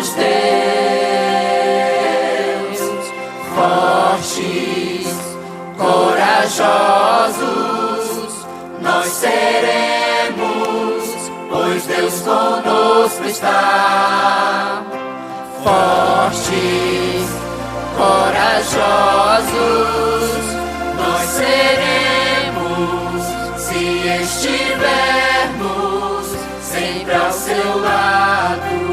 somos Deus, fortes, corajosos, nós seremos, pois Deus conosco está. Fortes, corajosos, nós seremos, se estivermos sempre ao seu lado.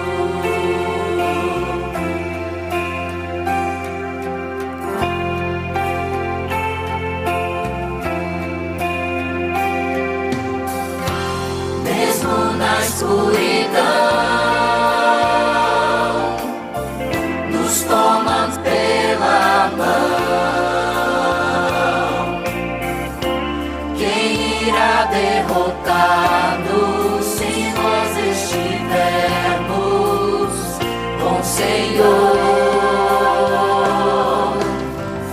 Mesmo na escuridão, nos toma pela mão. Quem irá derrotar-nos se nós estivermos com o Senhor?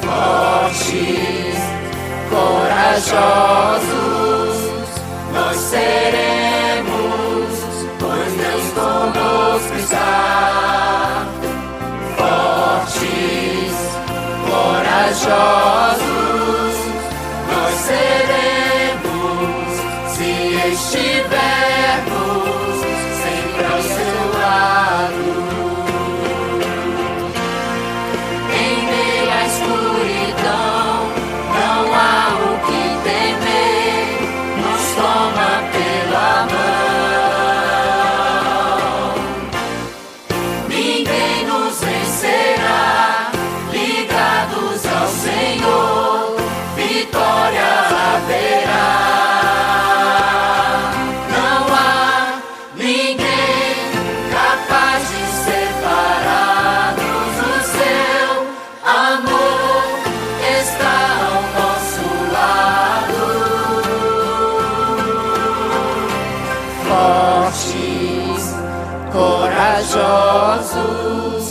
Fortes, corajosos, nós seremos, pois Deus conosco está. Fortes, corajosos, nós seremos, se estivermos sempre ao seu lado. Em meio à escuridão, não há o que temer, nos toma pela mão. Ninguém nos vencerá, ligados ao Senhor, vitória haverá. Não há ninguém capaz de separar-nos do seu amor, está ao nosso lado. Fortes, corajosos,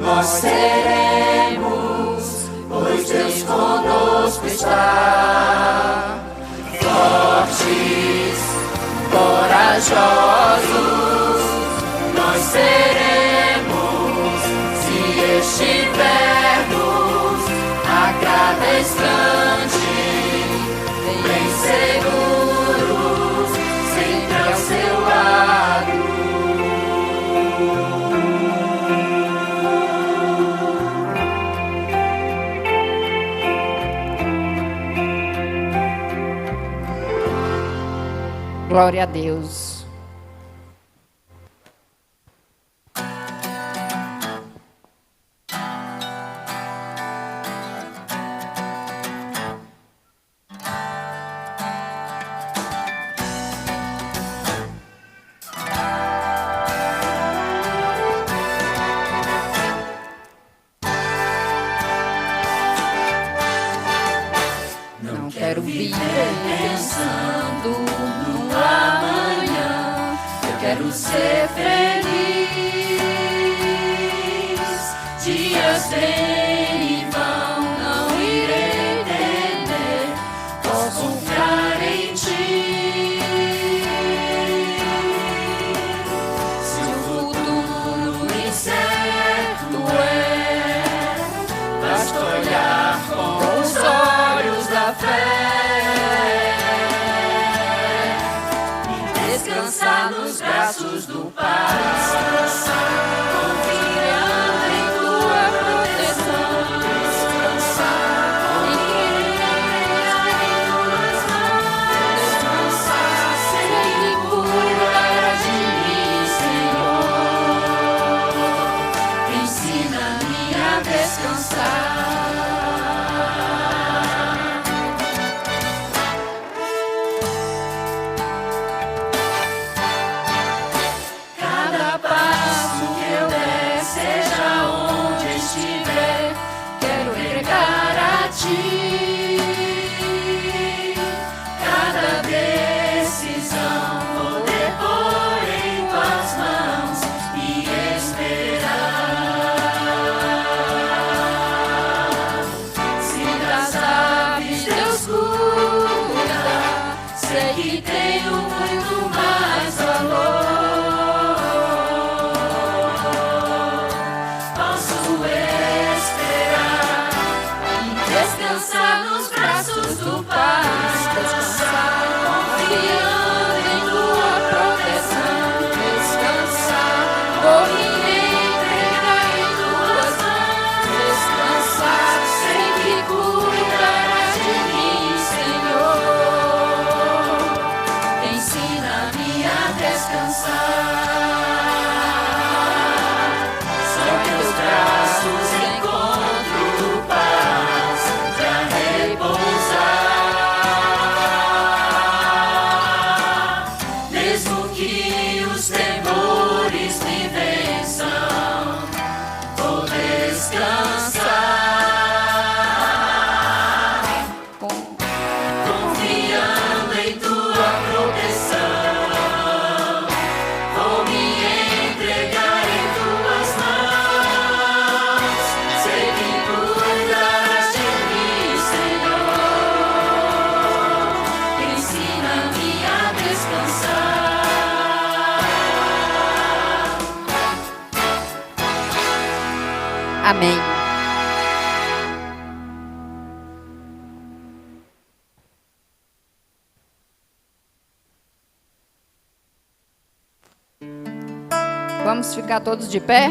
nós seremos, pois Deus conosco está. Fortes, corajosos, nós seremos, se estivermos a cada instante bem seguros, sempre ao seu lado. Glória a Deus. Não quero viver pensando no amanhã, eu quero ser feliz. Dias vêm e vão, não irei temer, posso confiar em ti. Se o futuro incerto basta olhar com os olhos da fé e descansar nos braços do Pai. Amém. Vamos ficar todos de pé?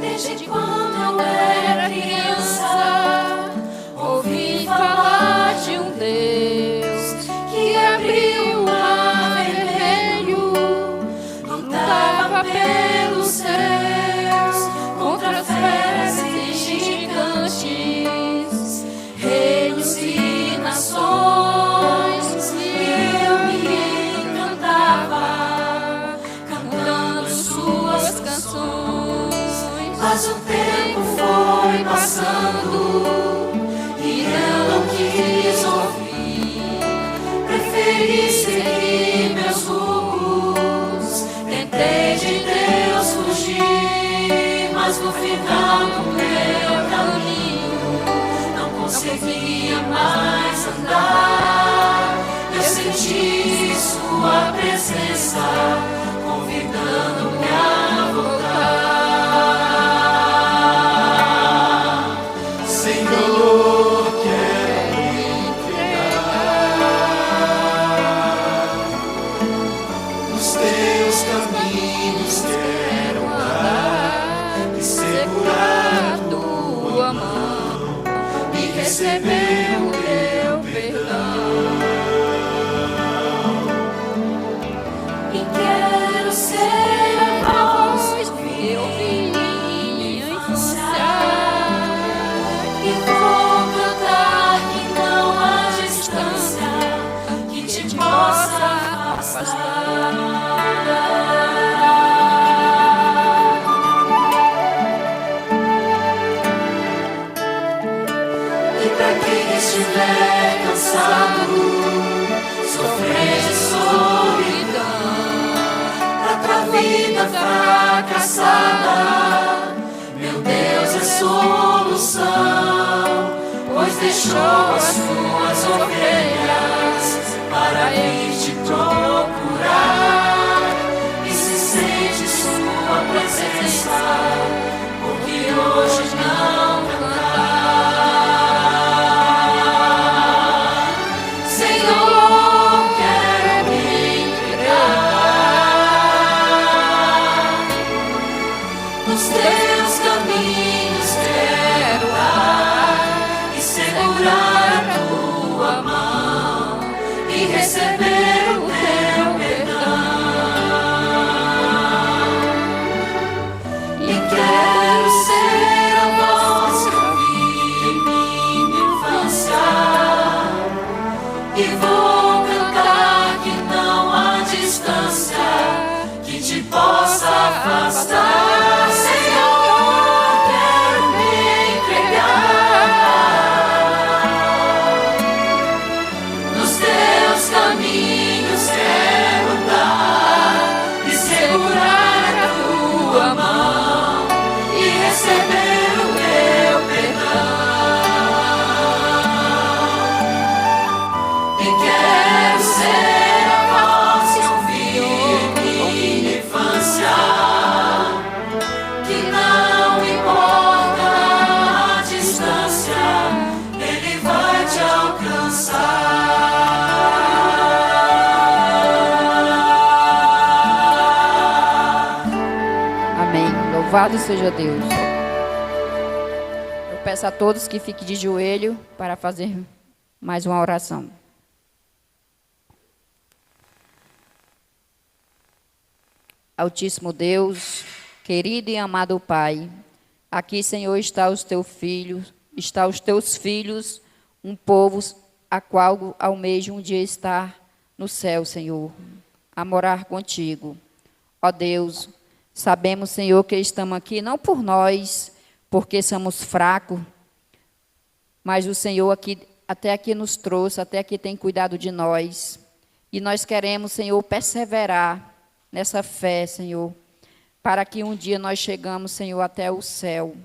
Desde quando eu era criança, ouvi falar de um Deus que abriu o mar vermelho, lutava pelos céus contra feras e gigantes, reinos e nações, e eu me encantava cantando suas canções. Mas o tempo foi passando e eu não quis ouvir, preferi seguir meus rumos, tentei de Deus fugir, mas no final do meu caminho não conseguia mais andar. Eu senti sua presença convidando-me a voltar. Senhor, quero me entregar nos teus caminhos, quero andar e segurar a tua mão e receber o teu perdão. E quero ser a voz que eu ouvi em minha infância, e vou cantar que não há distância que te possa afastar. E pra quem estiver cansado, sofrer de solidão, pra tua vida fracassada, meu Deus é solução, pois deixou as suas ovelhas para ir te procurar, e se sente sua presença, porque hoje não cantar. Senhor, quero me entregar nos teus caminhos, quero andar e segurar a tua mão e receber o teu perdão. E quero ser a voz que ouvi em minha infância, e vou cantar que não há distância que te possa afastar. Senhor, quero me entregar nos teus caminhos, quero andar e segurar a tua mão e receber o teu perdão. E quero ser a voz que ouvi em minha infância, que não importa a distância, Ele vai te alcançar. Amém. Louvado seja Deus. Eu peço a todos que fiquem de joelho para fazer mais uma oração. Altíssimo Deus, querido e amado Pai, aqui, Senhor, está os teus filhos, um povo a qual almeja um dia estar no céu, Senhor, a morar contigo. Ó Deus, sabemos, Senhor, que estamos aqui não por nós, porque somos fracos, mas o Senhor até aqui nos trouxe, até aqui tem cuidado de nós. E nós queremos, Senhor, perseverar nessa fé, Senhor, para que um dia nós chegamos, Senhor, até o céu.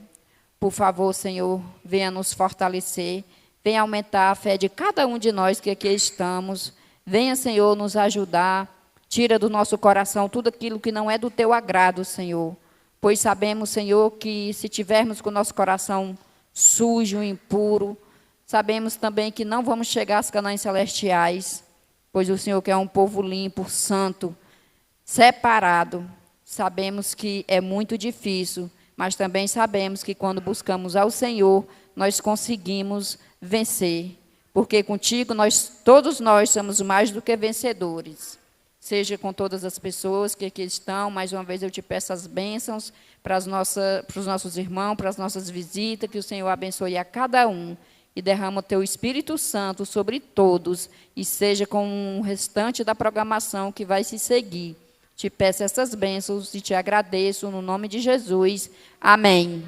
Por favor, Senhor, venha nos fortalecer, venha aumentar a fé de cada um de nós que aqui estamos. Venha, Senhor, nos ajudar. Tira do nosso coração tudo aquilo que não é do teu agrado, Senhor. Pois sabemos, Senhor, que se tivermos com o nosso coração sujo, impuro, sabemos também que não vamos chegar às Canaãs celestiais, pois o Senhor quer um povo limpo, santo, separado. Sabemos que é muito difícil, mas também sabemos que quando buscamos ao Senhor, nós conseguimos vencer. Porque contigo, todos nós somos mais do que vencedores. Seja com todas as pessoas que aqui estão, mais uma vez eu te peço as bênçãos para os nossos irmãos, para as nossas visitas, que o Senhor abençoe a cada um e derrama o teu Espírito Santo sobre todos, e seja com o restante da programação que vai se seguir. Te peço essas bênçãos e te agradeço no nome de Jesus. Amém.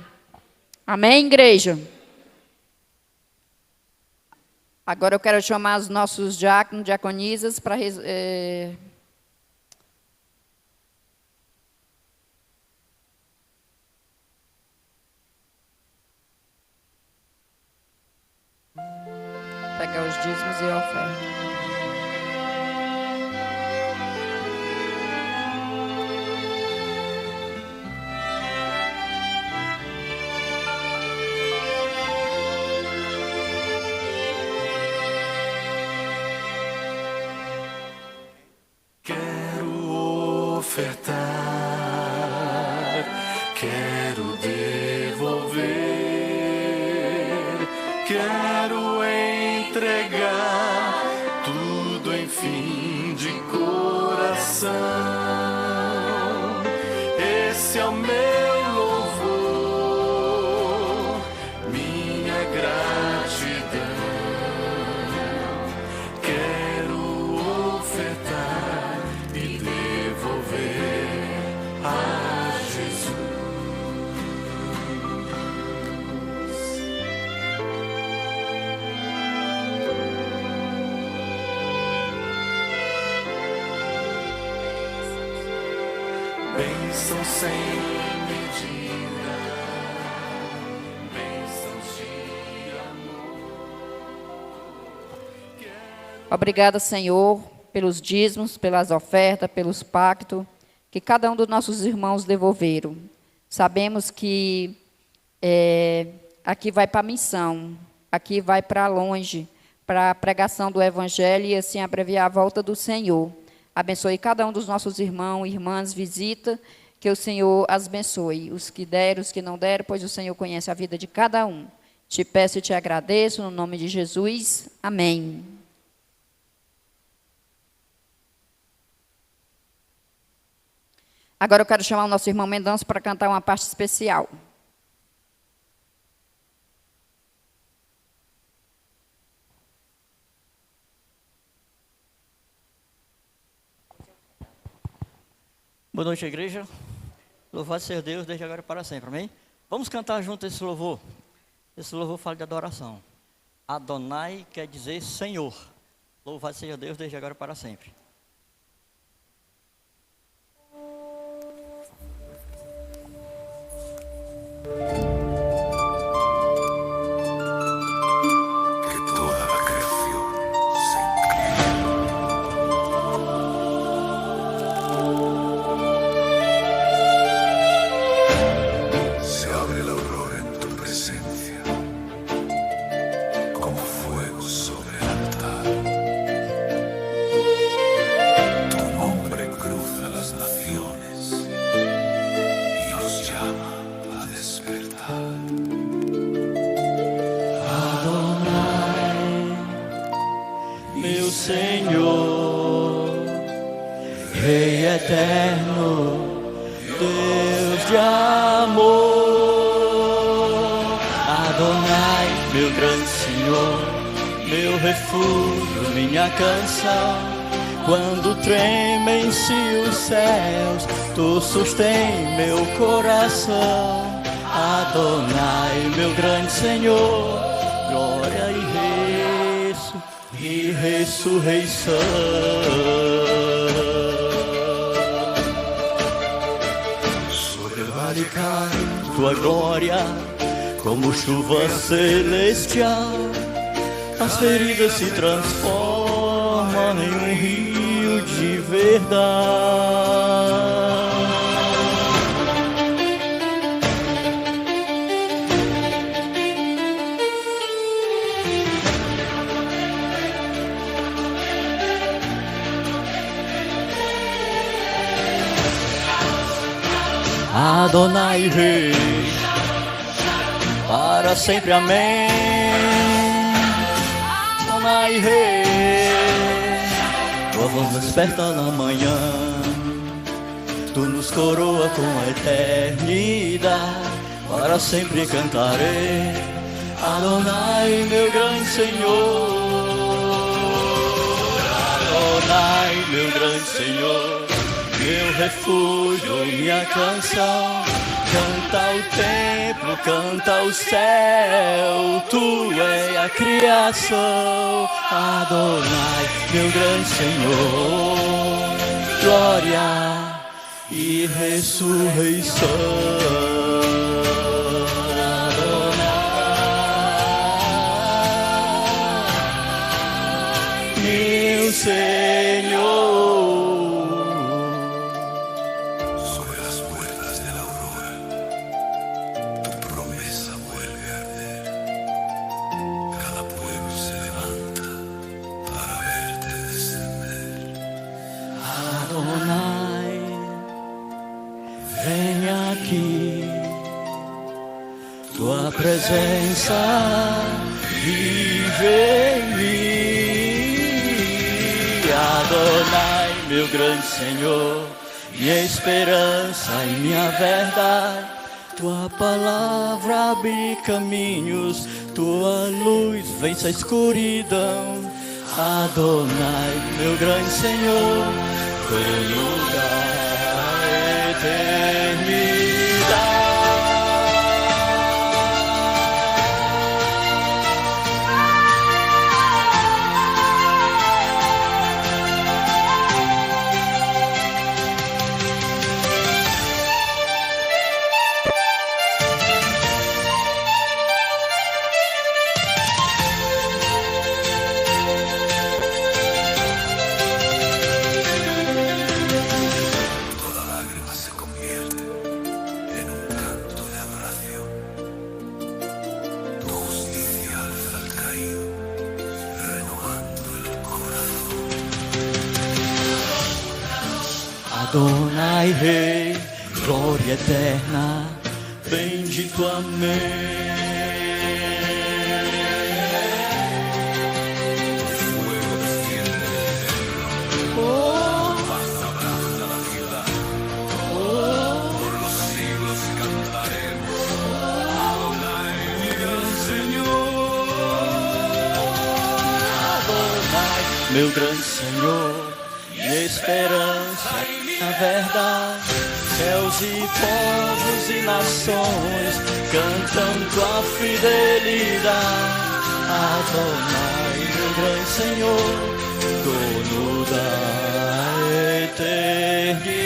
Amém, igreja? Agora eu quero chamar os nossos diáconos, diaconisas, para... pegar os dízimos e a oferta. Quero ofertar, quero devolver, quero entregar tudo, enfim, de coração. Esse é o meu louvor, minha gratidão. Quero ofertar e devolver a Jesus. Bênção sem medida, bênçãos de amor. Obrigada, Senhor, pelos dízimos, pelas ofertas, pelos pactos que cada um dos nossos irmãos devolveram. Sabemos que aqui vai para a missão, aqui vai para longe, para a pregação do Evangelho e assim abreviar a volta do Senhor. Abençoe cada um dos nossos irmãos e irmãs, visita, que o Senhor as abençoe. Os que deram, os que não deram, pois o Senhor conhece a vida de cada um. Te peço e te agradeço, no nome de Jesus. Amém. Agora eu quero chamar o nosso irmão Mendonça para cantar uma parte especial. Boa noite, igreja. Louvado seja Deus desde agora e para sempre, amém? Vamos cantar junto esse louvor. Esse louvor fala de adoração. Adonai quer dizer Senhor. Louvado seja Deus desde agora e para sempre. Que toda la creación se incline. Se abre la aurora en tu presencia, como fuego sobre el altar. Tu nombre cruza las naciones y nos llama a despertar. Meu Senhor, Rei eterno, Deus de amor. Adonai, meu grande Senhor, meu refúgio, minha canção. Quando tremem-se os céus, tu sustém meu coração. Adonai, meu grande Senhor, glória e ressurreição. Sobre el valle cae Tua glória como chuva celestial, as feridas se transformam em um rio de verdade. Adonai Rei, para sempre amém. Adonai Rei, tua voz desperta na manhã, tu nos coroa com a eternidade, para sempre cantarei. Adonai, meu grande Senhor, Adonai, meu grande Senhor, meu refúgio, minha canção. Canta o templo, canta o céu, tu és a criação. Adonai, meu grande Senhor, glória e ressurreição. Adonai, meu Senhor. Tua presença vive em mim. Adonai, meu grande Senhor, minha esperança e minha verdade. Tua palavra abre caminhos, tua luz vence a escuridão. Adonai, meu grande Senhor, dono da eternidade. Adonai Rei, glória eterna, bendito amém. Meu grande Senhor, minha esperança na verdade, céus e povos e nações cantam tua fidelidade. Adonai, meu grande Senhor, dono da eternidade.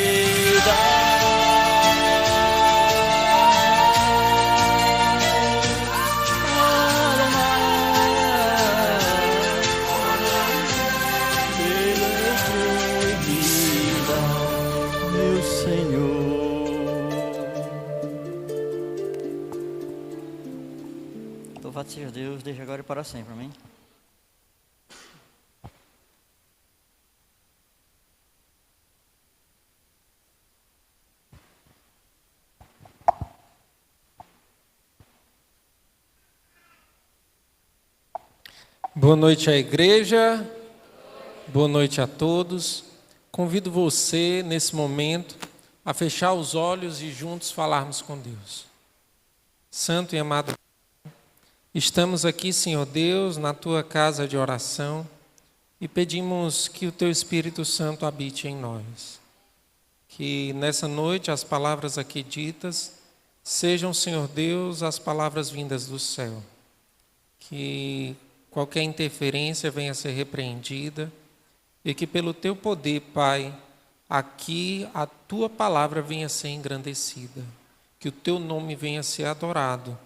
Louvado seja Deus, desde agora e para sempre, amém? Boa noite à igreja, boa noite a todos. Convido você, nesse momento, a fechar os olhos e juntos falarmos com Deus. Santo e amado, estamos aqui, Senhor Deus, na Tua casa de oração e pedimos que o Teu Espírito Santo habite em nós. Que nessa noite as palavras aqui ditas sejam, Senhor Deus, as palavras vindas do céu. Que qualquer interferência venha a ser repreendida e que pelo Teu poder, Pai, aqui a Tua palavra venha a ser engrandecida. Que o Teu nome venha a ser adorado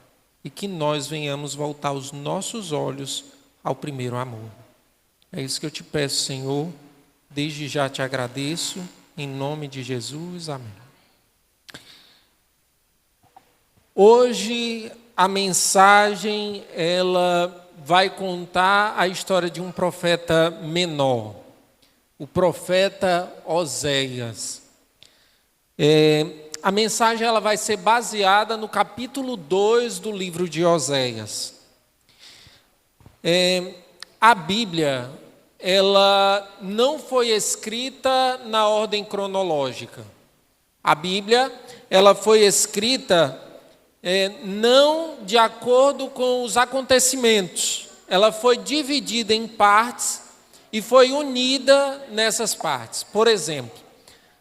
e que nós venhamos voltar os nossos olhos ao primeiro amor. É isso que eu te peço, Senhor. Desde já te agradeço, em nome de Jesus. Amém. Hoje a mensagem, ela vai contar a história de um profeta menor, o profeta Oséias. A mensagem ela vai ser baseada no capítulo 2 do livro de Oséias. A Bíblia, ela não foi escrita na ordem cronológica. A Bíblia, ela foi escrita não de acordo com os acontecimentos. Ela foi dividida em partes e foi unida nessas partes. Por exemplo,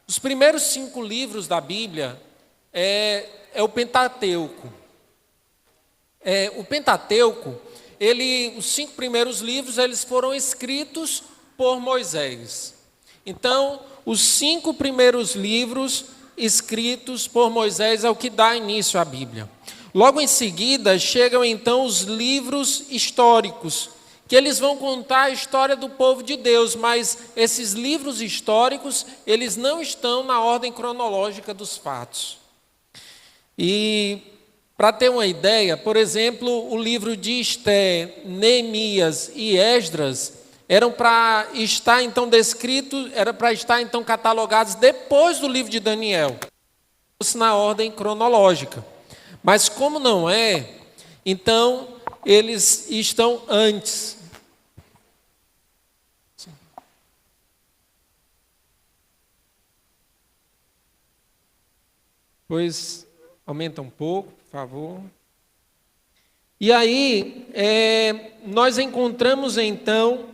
os primeiros 5 livros da Bíblia é o Pentateuco. O Pentateuco, os 5 primeiros livros, eles foram escritos por Moisés. Então, os 5 primeiros livros escritos por Moisés é o que dá início à Bíblia. Logo em seguida, chegam então os livros históricos, que eles vão contar a história do povo de Deus, mas esses livros históricos, eles não estão na ordem cronológica dos fatos. E, para ter uma ideia, por exemplo, o livro de Esté, Neemias e Esdras eram para estar então descritos, catalogados depois do livro de Daniel, na ordem cronológica. Mas como não é, então eles estão antes. Pois aumenta um pouco, por favor. E aí, nós encontramos então,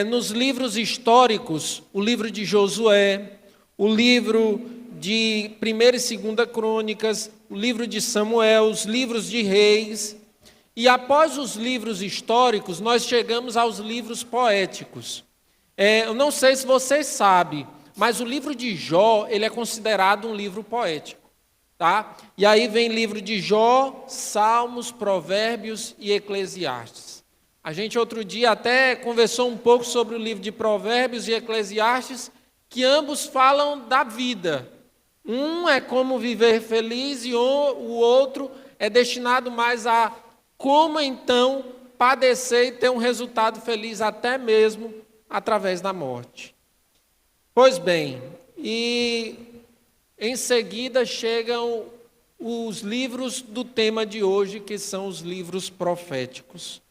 nos livros históricos, o livro de Josué, o livro de 1ª e 2ª Crônicas, o livro de Samuel, os livros de Reis. E após os livros históricos, nós chegamos aos livros poéticos. Eu não sei se vocês sabem, mas o livro de Jó, ele é considerado um livro poético. Tá? E aí vem livro de Jó, Salmos, Provérbios e Eclesiastes. A gente outro dia até conversou um pouco sobre o livro de Provérbios e Eclesiastes, que ambos falam da vida. Um é como viver feliz e o outro é destinado mais a como então padecer e ter um resultado feliz até mesmo através da morte. Pois bem, e em seguida chegam os livros do tema de hoje, que são os livros proféticos.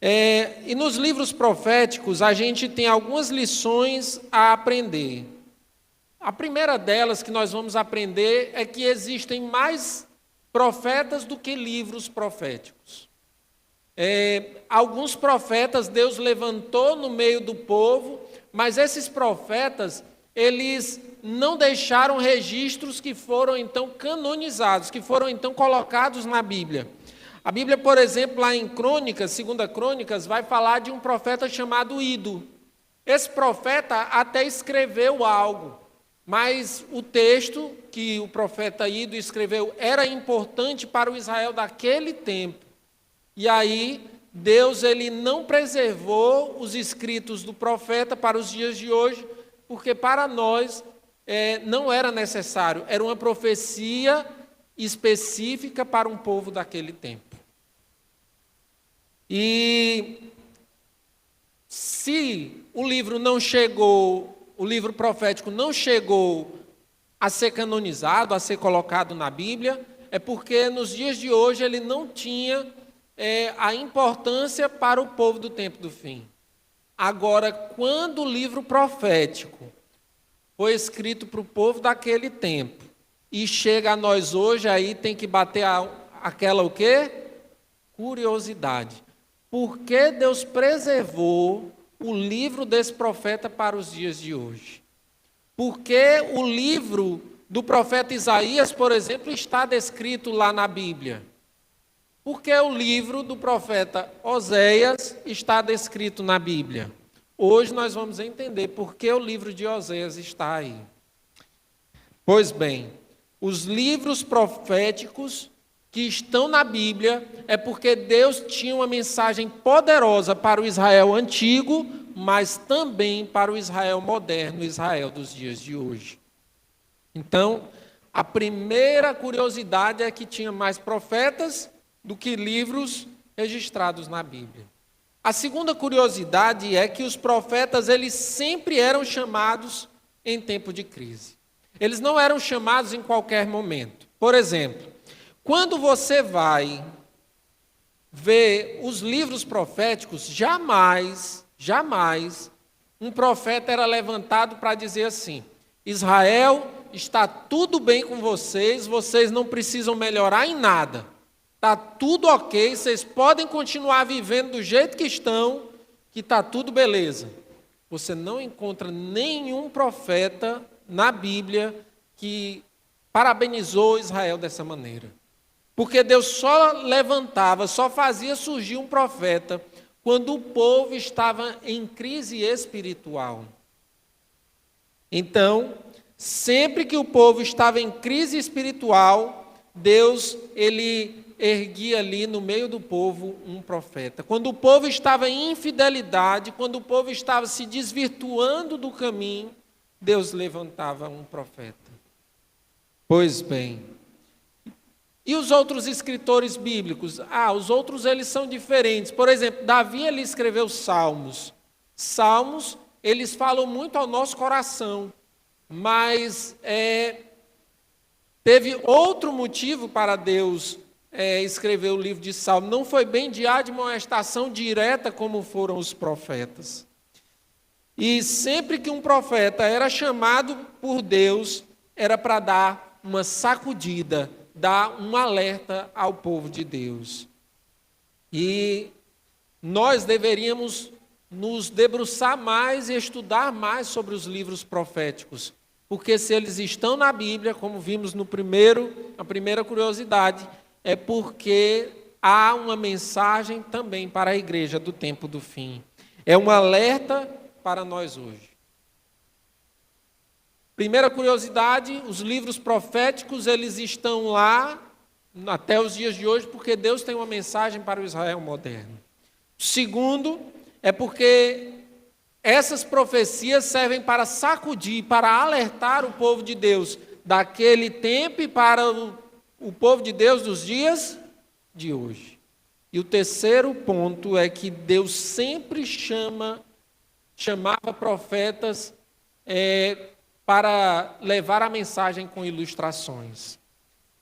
E nos livros proféticos a gente tem algumas lições a aprender. A primeira delas que nós vamos aprender é que existem mais profetas do que livros proféticos. Alguns profetas Deus levantou no meio do povo, mas esses profetas, eles não deixaram registros que foram então canonizados, que foram então colocados na Bíblia. A Bíblia, por exemplo, lá em Crônicas, 2ª Crônicas, vai falar de um profeta chamado Ido. Esse profeta até escreveu algo, mas o texto que o profeta Ido escreveu era importante para o Israel daquele tempo. E aí, Deus ele não preservou os escritos do profeta para os dias de hoje, porque para nós não era necessário, era uma profecia específica para um povo daquele tempo. E se o livro profético não chegou a ser canonizado, a ser colocado na Bíblia, é porque nos dias de hoje ele não tinha a importância para o povo do tempo do fim. Agora, quando o livro profético foi escrito para o povo daquele tempo e chega a nós hoje, aí tem que bater aquela o quê? Curiosidade. Por que Deus preservou o livro desse profeta para os dias de hoje? Por que o livro do profeta Isaías, por exemplo, está descrito lá na Bíblia? Por que o livro do profeta Oséias está descrito na Bíblia? Hoje nós vamos entender por que o livro de Oséias está aí. Pois bem, os livros proféticos, que estão na Bíblia, é porque Deus tinha uma mensagem poderosa para o Israel antigo, mas também para o Israel moderno, o Israel dos dias de hoje. Então, a primeira curiosidade é que tinha mais profetas do que livros registrados na Bíblia. A segunda curiosidade é que os profetas, eles sempre eram chamados em tempo de crise. Eles não eram chamados em qualquer momento. Por exemplo, quando você vai ver os livros proféticos, jamais um profeta era levantado para dizer assim: Israel, está tudo bem com vocês, vocês não precisam melhorar em nada. Está tudo ok, vocês podem continuar vivendo do jeito que estão, que está tudo beleza. Você não encontra nenhum profeta na Bíblia que parabenizou Israel dessa maneira. Porque Deus só levantava, só fazia surgir um profeta quando o povo estava em crise espiritual. Então, sempre que o povo estava em crise espiritual, Deus, ele erguia ali no meio do povo um profeta. Quando o povo estava em infidelidade, quando o povo estava se desvirtuando do caminho, Deus levantava um profeta. Pois bem, e os outros escritores bíblicos? Os outros eles são diferentes. Por exemplo, Davi ele escreveu Salmos. Salmos, eles falam muito ao nosso coração, mas teve outro motivo para Deus escrever o livro de Salmos. Não foi bem de admoestação direta como foram os profetas. E sempre que um profeta era chamado por Deus, era para dar uma sacudida, dar um alerta ao povo de Deus. E nós deveríamos nos debruçar mais e estudar mais sobre os livros proféticos, porque se eles estão na Bíblia, como vimos na primeira curiosidade, é porque há uma mensagem também para a igreja do tempo do fim. É um alerta para nós hoje. Primeira curiosidade, os livros proféticos, eles estão lá até os dias de hoje porque Deus tem uma mensagem para o Israel moderno. Segundo, é porque essas profecias servem para sacudir, para alertar o povo de Deus daquele tempo e para o povo de Deus dos dias de hoje. E o terceiro ponto é que Deus sempre chamava profetas para levar a mensagem com ilustrações.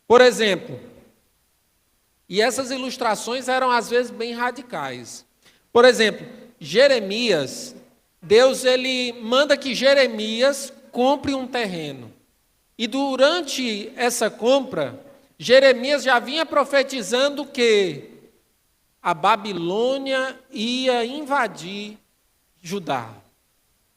Por exemplo, e essas ilustrações eram às vezes bem radicais. Por exemplo, Jeremias, Deus ele manda que Jeremias compre um terreno. E durante essa compra, Jeremias já vinha profetizando que a Babilônia ia invadir Judá.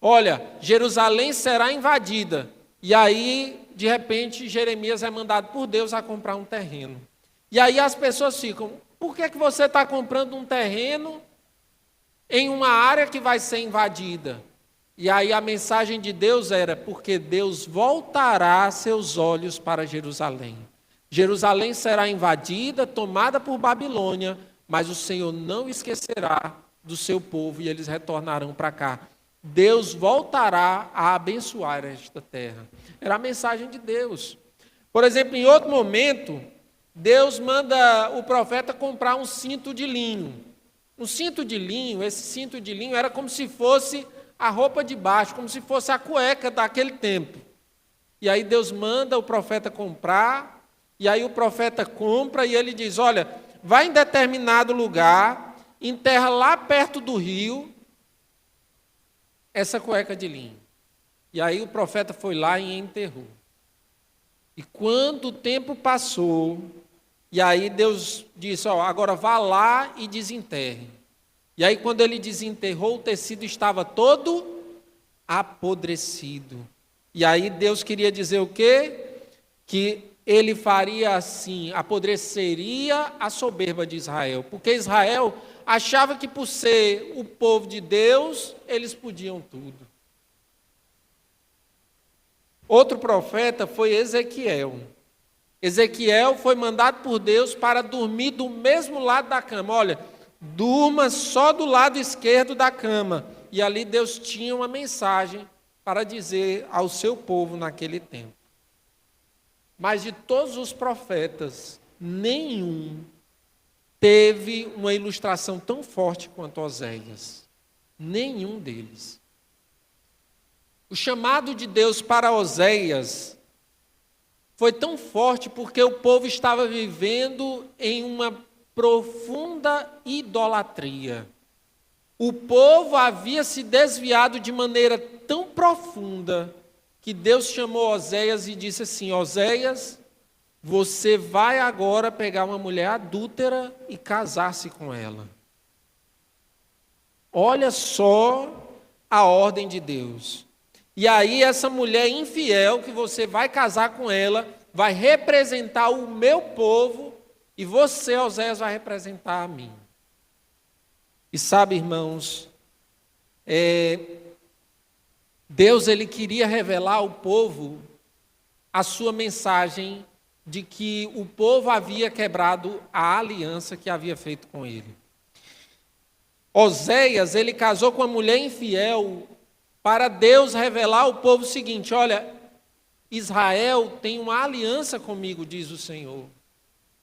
Olha, Jerusalém será invadida. E aí, de repente, Jeremias é mandado por Deus a comprar um terreno. E aí as pessoas ficam: por que você está comprando um terreno em uma área que vai ser invadida? E aí a mensagem de Deus era: porque Deus voltará seus olhos para Jerusalém. Jerusalém será invadida, tomada por Babilônia, mas o Senhor não esquecerá do seu povo e eles retornarão para cá. Deus voltará a abençoar esta terra. Era a mensagem de Deus. Por exemplo, em outro momento, Deus manda o profeta comprar um cinto de linho. Um cinto de linho, esse cinto de linho era como se fosse a roupa de baixo, como se fosse a cueca daquele tempo. E aí Deus manda o profeta comprar, e aí o profeta compra e ele diz: olha, vai em determinado lugar, enterra lá perto do rio essa cueca de linho. E aí o profeta foi lá e enterrou. E quando o tempo passou, e aí Deus disse: agora vá lá e desenterre. E aí quando ele desenterrou, o tecido estava todo apodrecido. E aí Deus queria dizer o quê? Que ele faria assim, apodreceria a soberba de Israel. Porque Israel achava que por ser o povo de Deus, eles podiam tudo. Outro profeta foi Ezequiel. Ezequiel foi mandado por Deus para dormir do mesmo lado da cama. Olha, durma só do lado esquerdo da cama. E ali Deus tinha uma mensagem para dizer ao seu povo naquele tempo. Mas de todos os profetas, nenhum teve uma ilustração tão forte quanto Oséias. Nenhum deles. O chamado de Deus para Oséias foi tão forte porque o povo estava vivendo em uma profunda idolatria. O povo havia se desviado de maneira tão profunda que Deus chamou Oséias e disse assim: Oséias, você vai agora pegar uma mulher adúltera e casar-se com ela. Olha só a ordem de Deus. E aí essa mulher infiel que você vai casar com ela, vai representar o meu povo, e você, Oséias, vai representar a mim. E sabe, irmãos, Deus ele queria revelar ao povo a sua mensagem de que o povo havia quebrado a aliança que havia feito com ele. Oséias, ele casou com uma mulher infiel para Deus revelar ao povo o seguinte: olha, Israel tem uma aliança comigo, diz o Senhor.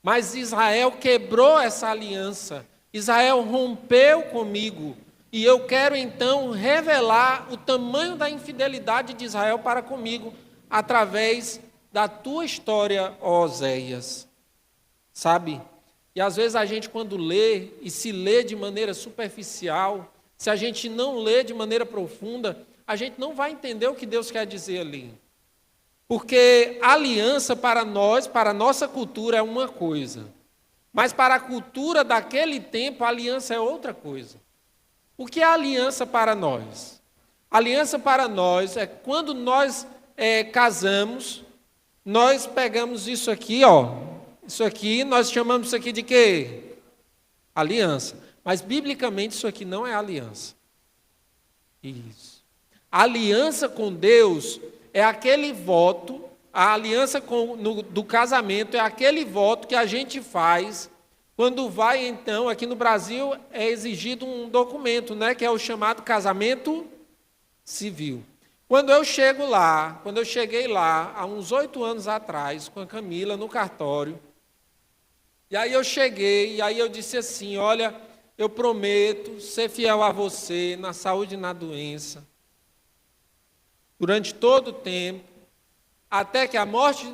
Mas Israel quebrou essa aliança. Israel rompeu comigo. E eu quero então revelar o tamanho da infidelidade de Israel para comigo através da tua história, ó Oséias. Sabe? E às vezes a gente, quando lê, e se lê de maneira superficial, se a gente não lê de maneira profunda, a gente não vai entender o que Deus quer dizer ali. Porque a aliança para nós, para a nossa cultura, é uma coisa. Mas para a cultura daquele tempo, a aliança é outra coisa. O que é a aliança para nós? A aliança para nós é quando nós casamos, nós pegamos isso aqui, ó. Isso aqui, nós chamamos isso aqui de quê? Aliança. Mas, biblicamente, isso aqui não é aliança. Isso. A aliança com Deus é aquele voto, a aliança do casamento é aquele voto que a gente faz quando vai, então, aqui no Brasil é exigido um documento, né, que é o chamado casamento civil. Quando eu cheguei lá, há uns 8 anos atrás, com a Camila, no cartório, e aí eu cheguei, e aí eu disse assim: olha, eu prometo ser fiel a você na saúde e na doença, durante todo o tempo, até que a morte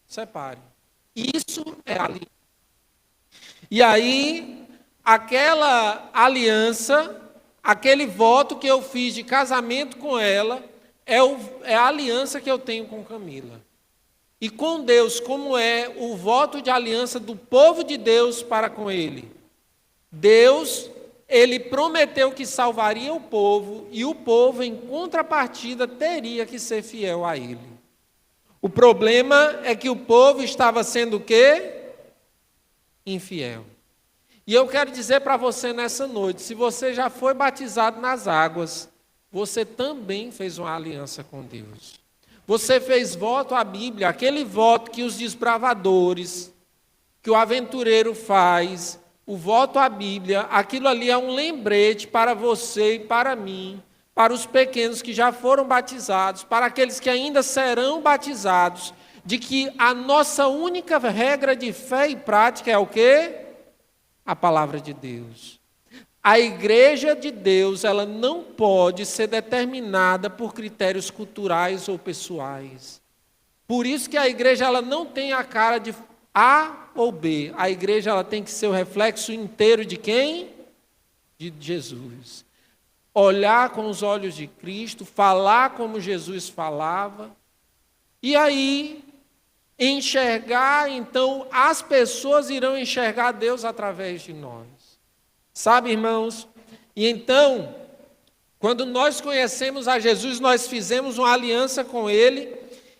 separe. Isso é aliança. E aí, aquela aliança, aquele voto que eu fiz de casamento com ela, é a aliança que eu tenho com Camila. E com Deus, como é o voto de aliança do povo de Deus para com Ele? Deus, Ele prometeu que salvaria o povo, e o povo, em contrapartida, teria que ser fiel a Ele. O problema é que o povo estava sendo o quê? Infiel. E eu quero dizer para você nessa noite, se você já foi batizado nas águas, você também fez uma aliança com Deus. Você fez voto à Bíblia, aquele voto que os desbravadores, que o aventureiro faz, o voto à Bíblia, aquilo ali é um lembrete para você e para mim, para os pequenos que já foram batizados, para aqueles que ainda serão batizados, de que a nossa única regra de fé e prática é o quê? A palavra de Deus. A igreja de Deus, ela não pode ser determinada por critérios culturais ou pessoais. Por isso que a igreja ela não tem a cara de A ou B. A igreja ela tem que ser o reflexo inteiro de quem? De Jesus. Olhar com os olhos de Cristo, falar como Jesus falava, e aí enxergar, então as pessoas irão enxergar Deus através de nós. Sabe, irmãos? E então, quando nós conhecemos a Jesus, nós fizemos uma aliança com Ele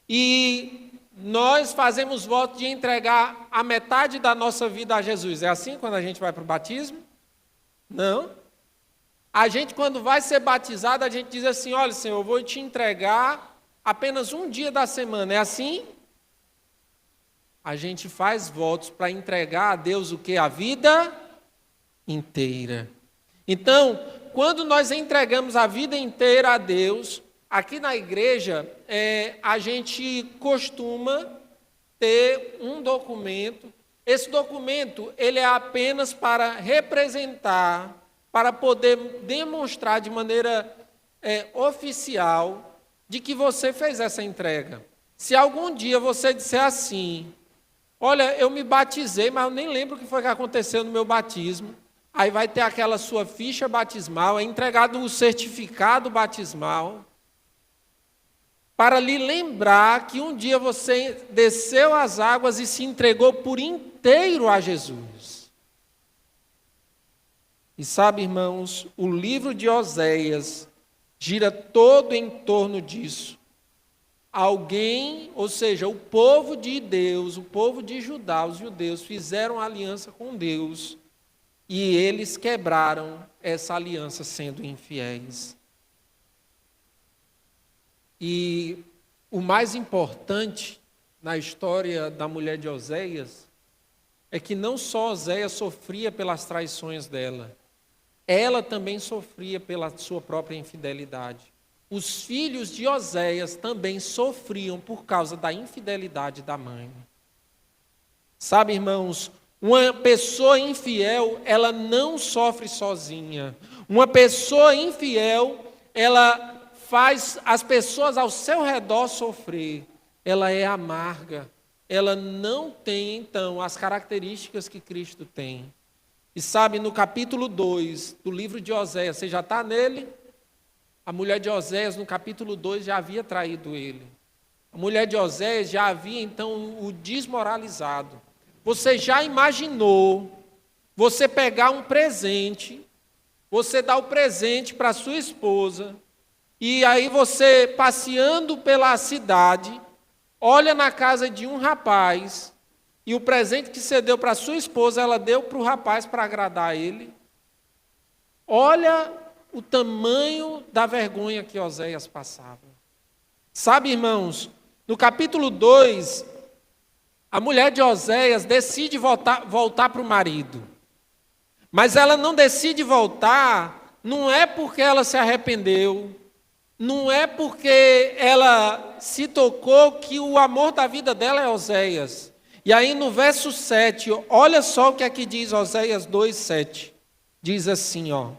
e nós fazemos voto de entregar a metade da nossa vida a Jesus. É assim quando a gente vai para o batismo? Não. A gente, quando vai ser batizado, a gente diz assim: olha, Senhor, eu vou te entregar apenas um dia da semana. É assim? a gente faz votos para entregar a Deus o que? A vida inteira. Então, quando nós entregamos a vida inteira a Deus, aqui na igreja, a gente costuma ter um documento. Esse documento, ele é apenas para representar, para poder demonstrar de maneira oficial de que você fez essa entrega. Se algum dia você disser assim, olha, eu me batizei, mas eu nem lembro o que foi que aconteceu no meu batismo, aí vai ter aquela sua ficha batismal, é entregado o certificado batismal, para lhe lembrar que um dia você desceu as águas e se entregou por inteiro a Jesus. E sabe, irmãos, o livro de Oséias gira todo em torno disso. Alguém, ou seja, o povo de Deus, o povo de Judá, os judeus, fizeram aliança com Deus e eles quebraram essa aliança sendo infiéis. E o mais importante na história da mulher de Oséias é que não só Oséias sofria pelas traições dela, ela também sofria pela sua própria infidelidade. Os filhos de Oséias também sofriam por causa da infidelidade da mãe. Sabe, irmãos, uma pessoa infiel, ela não sofre sozinha. Uma pessoa infiel, ela faz as pessoas ao seu redor sofrer. Ela é amarga. Ela não tem, então, as características que Cristo tem. E sabe, no capítulo 2 do livro de Oséias, você já está nele? A mulher de Oséias, no capítulo 2, já havia traído ele. A mulher de Oséias já havia, então, o desmoralizado. Você já imaginou você pegar um presente, você dá o presente para sua esposa, e aí você, passeando pela cidade, olha na casa de um rapaz, e o presente que você deu para sua esposa, ela deu para o rapaz para agradar ele. Olha o tamanho da vergonha que Oséias passava. Sabe, irmãos, no capítulo 2, a mulher de Oséias decide voltar para o marido. Mas ela não decide voltar, não é porque ela se arrependeu, não é porque ela se tocou que o amor da vida dela é Oséias. E aí no verso 7, olha só o que aqui diz Oséias 2:7. Diz assim, ó.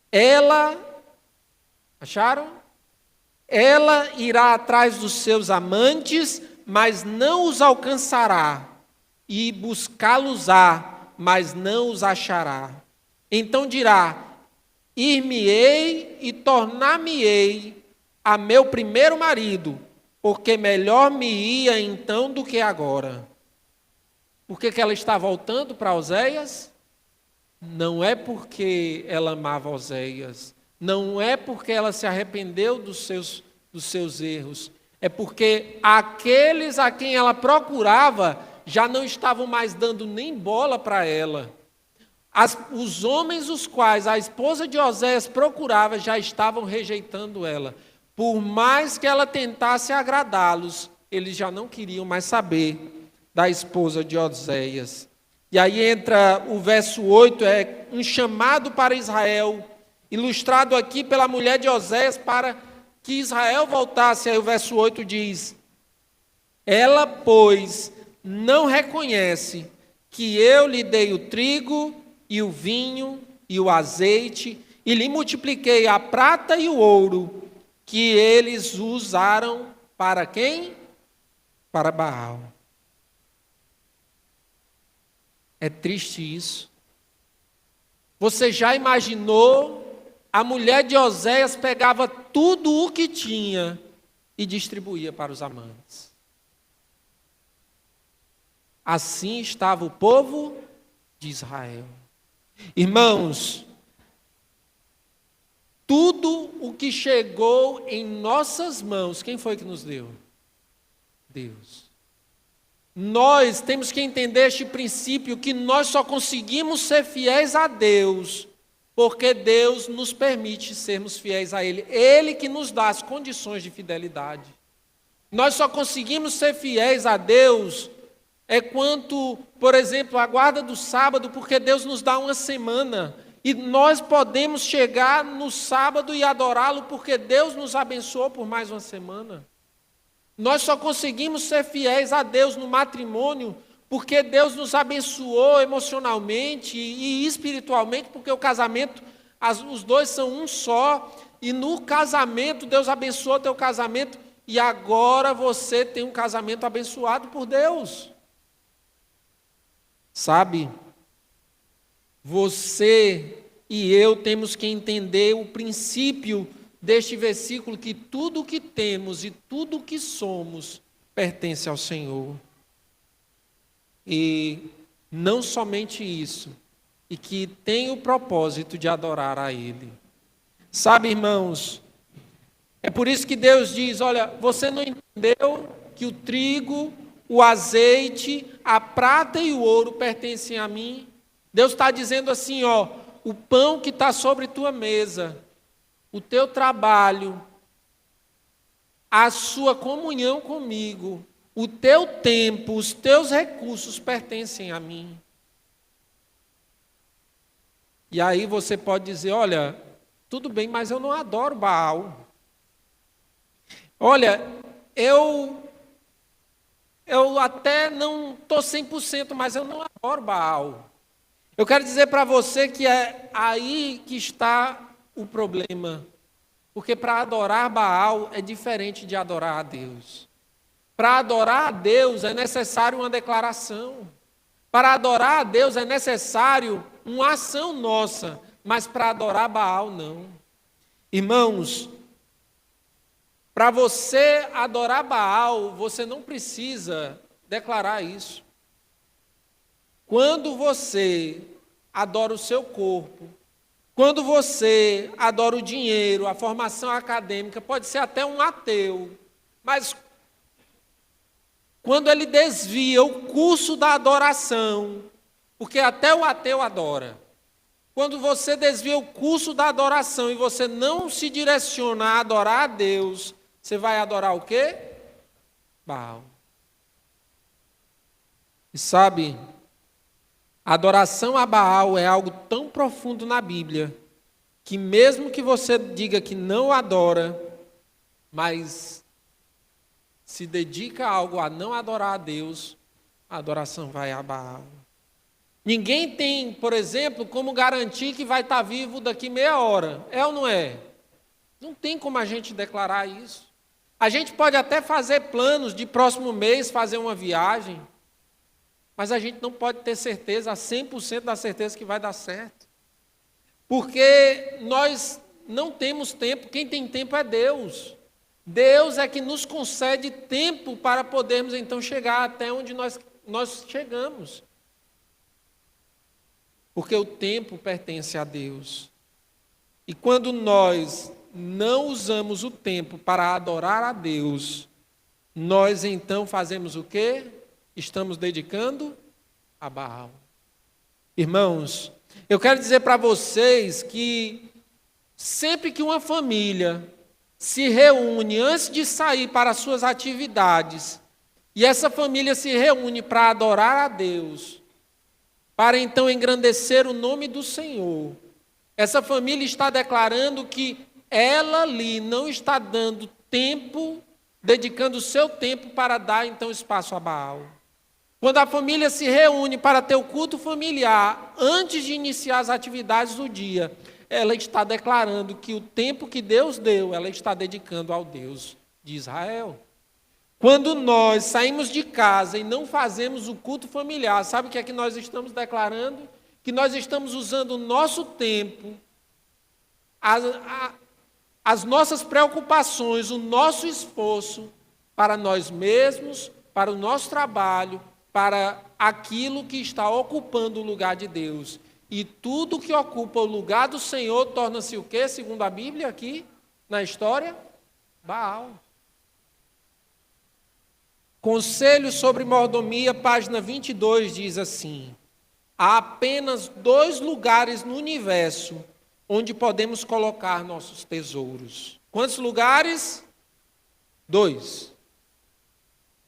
Ela, acharam? Ela irá atrás dos seus amantes, mas não os alcançará, e buscá-los-á, mas não os achará. Então dirá, ir-me-ei e tornar-me-ei a meu primeiro marido, porque melhor me ia então do que agora. Por que ela está voltando para Oséias? Não é porque ela amava Oséias, não é porque ela se arrependeu dos seus erros, é porque aqueles a quem ela procurava já não estavam mais dando nem bola para ela. Os homens os quais a esposa de Oséias procurava já estavam rejeitando ela. Por mais que ela tentasse agradá-los, eles já não queriam mais saber da esposa de Oséias. E aí entra o verso 8, é um chamado para Israel, ilustrado aqui pela mulher de Oséias para que Israel voltasse. Aí o verso 8 diz, ela, pois, não reconhece que eu lhe dei o trigo e o vinho e o azeite, e lhe multipliquei a prata e o ouro, que eles usaram para quem? Para Baal. É triste isso. Você já imaginou? A mulher de Oséias pegava tudo o que tinha e distribuía para os amantes. Assim estava o povo de Israel. Irmãos, tudo o que chegou em nossas mãos, quem foi que nos deu? Deus. Nós temos que entender este princípio, que nós só conseguimos ser fiéis a Deus, porque Deus nos permite sermos fiéis a Ele. Ele que nos dá as condições de fidelidade. Nós só conseguimos ser fiéis a Deus quanto, por exemplo, a guarda do sábado, porque Deus nos dá uma semana. E nós podemos chegar no sábado e adorá-lo porque Deus nos abençoou por mais uma semana. Nós só conseguimos ser fiéis a Deus no matrimônio porque Deus nos abençoou emocionalmente e espiritualmente, porque o casamento, os dois são um só. E no casamento, Deus abençoou teu casamento e agora você tem um casamento abençoado por Deus. Sabe? Você e eu temos que entender o princípio deste versículo, que tudo o que temos e tudo o que somos pertence ao Senhor. E não somente isso, e que tem o propósito de adorar a Ele. Sabe, irmãos, é por isso que Deus diz, olha, você não entendeu que o trigo, o azeite, a prata e o ouro pertencem a mim? Deus está dizendo assim, ó, o pão que está sobre tua mesa, o teu trabalho, a sua comunhão comigo, o teu tempo, os teus recursos pertencem a mim. E aí você pode dizer, olha, tudo bem, mas eu não adoro Baal. Olha, eu até não estou 100%, mas eu não adoro Baal. Eu quero dizer para você que é aí que está o problema. Porque para adorar Baal é diferente de adorar a Deus. Para adorar a Deus é necessário uma declaração. Para adorar a Deus é necessário uma ação nossa. Mas para adorar Baal, não. Irmãos, para você adorar Baal, você não precisa declarar isso. Quando você adora o seu corpo, quando você adora o dinheiro, a formação acadêmica, pode ser até um ateu, mas quando ele desvia o curso da adoração, porque até o ateu adora, quando você desvia o curso da adoração e você não se direciona a adorar a Deus, você vai adorar o quê? Baal. E sabe, a adoração a Baal é algo tão profundo na Bíblia, que mesmo que você diga que não adora, mas se dedica a algo a não adorar a Deus, a adoração vai a Baal. Ninguém tem, por exemplo, como garantir que vai estar vivo daqui meia hora. É ou não é? Não tem como a gente declarar isso. A gente pode até fazer planos de próximo mês, fazer uma viagem, mas a gente não pode ter certeza, 100% da certeza que vai dar certo. Porque nós não temos tempo, quem tem tempo é Deus. Deus é que nos concede tempo para podermos então chegar até onde nós chegamos. Porque o tempo pertence a Deus. E quando nós não usamos o tempo para adorar a Deus, nós então fazemos o quê? Estamos dedicando a Baal. Irmãos, eu quero dizer para vocês que sempre que uma família se reúne antes de sair para as suas atividades, e essa família se reúne para adorar a Deus, para então engrandecer o nome do Senhor, essa família está declarando que ela ali não está dando tempo, dedicando o seu tempo para dar então espaço a Baal. Quando a família se reúne para ter o culto familiar, antes de iniciar as atividades do dia, ela está declarando que o tempo que Deus deu, ela está dedicando ao Deus de Israel. Quando nós saímos de casa e não fazemos o culto familiar, sabe o que é que nós estamos declarando? Que nós estamos usando o nosso tempo, as nossas preocupações, o nosso esforço para nós mesmos, para o nosso trabalho, para aquilo que está ocupando o lugar de Deus. E tudo que ocupa o lugar do Senhor torna-se o quê, segundo a Bíblia aqui, na história? Baal. Conselho sobre mordomia, página 22, diz assim: há apenas 2 lugares no universo onde podemos colocar nossos tesouros. Quantos lugares? 2.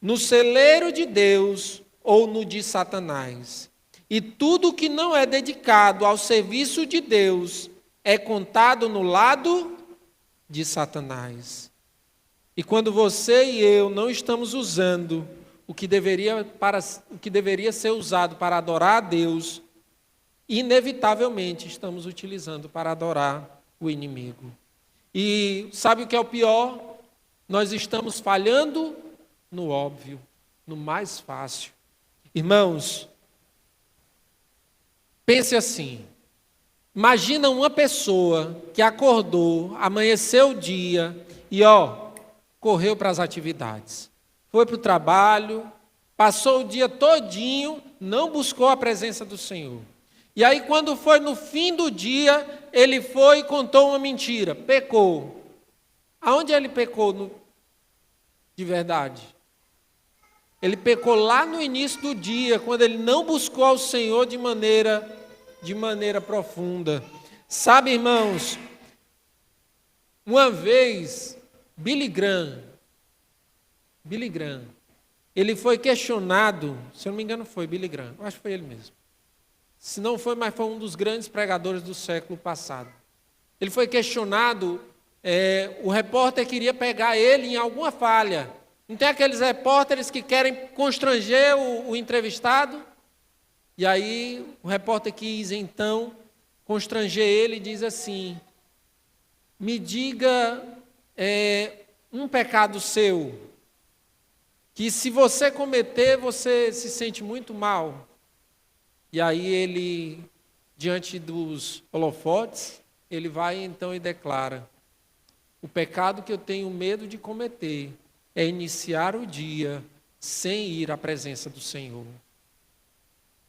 no celeiro de Deus ou no de Satanás. E tudo que não é dedicado ao serviço de Deus é contado no lado de Satanás. E quando você e eu não estamos usando o que deveria ser usado para adorar a Deus, inevitavelmente estamos utilizando para adorar o inimigo. E sabe o que é o pior? Nós estamos falhando no óbvio, no mais fácil. Irmãos, pense assim. Imagina uma pessoa que acordou, amanheceu o dia e correu para as atividades. Foi para o trabalho, passou o dia todinho, não buscou a presença do Senhor. E aí quando foi no fim do dia, ele foi e contou uma mentira, pecou. Aonde ele pecou de verdade? Ele pecou lá no início do dia, quando ele não buscou ao Senhor de maneira profunda. Sabe, irmãos, uma vez, Billy Graham, ele foi questionado, se eu não me engano foi Billy Graham, eu acho que foi ele mesmo. Se não foi, mas foi um dos grandes pregadores do século passado. Ele foi questionado, o repórter queria pegar ele em alguma falha. Não tem aqueles repórteres que querem constranger o entrevistado? E aí o repórter quis, então, constranger ele e diz assim: me diga um pecado seu, que se você cometer, você se sente muito mal. E aí ele, diante dos holofotes, ele vai então e declara: o pecado que eu tenho medo de cometer é iniciar o dia sem ir à presença do Senhor.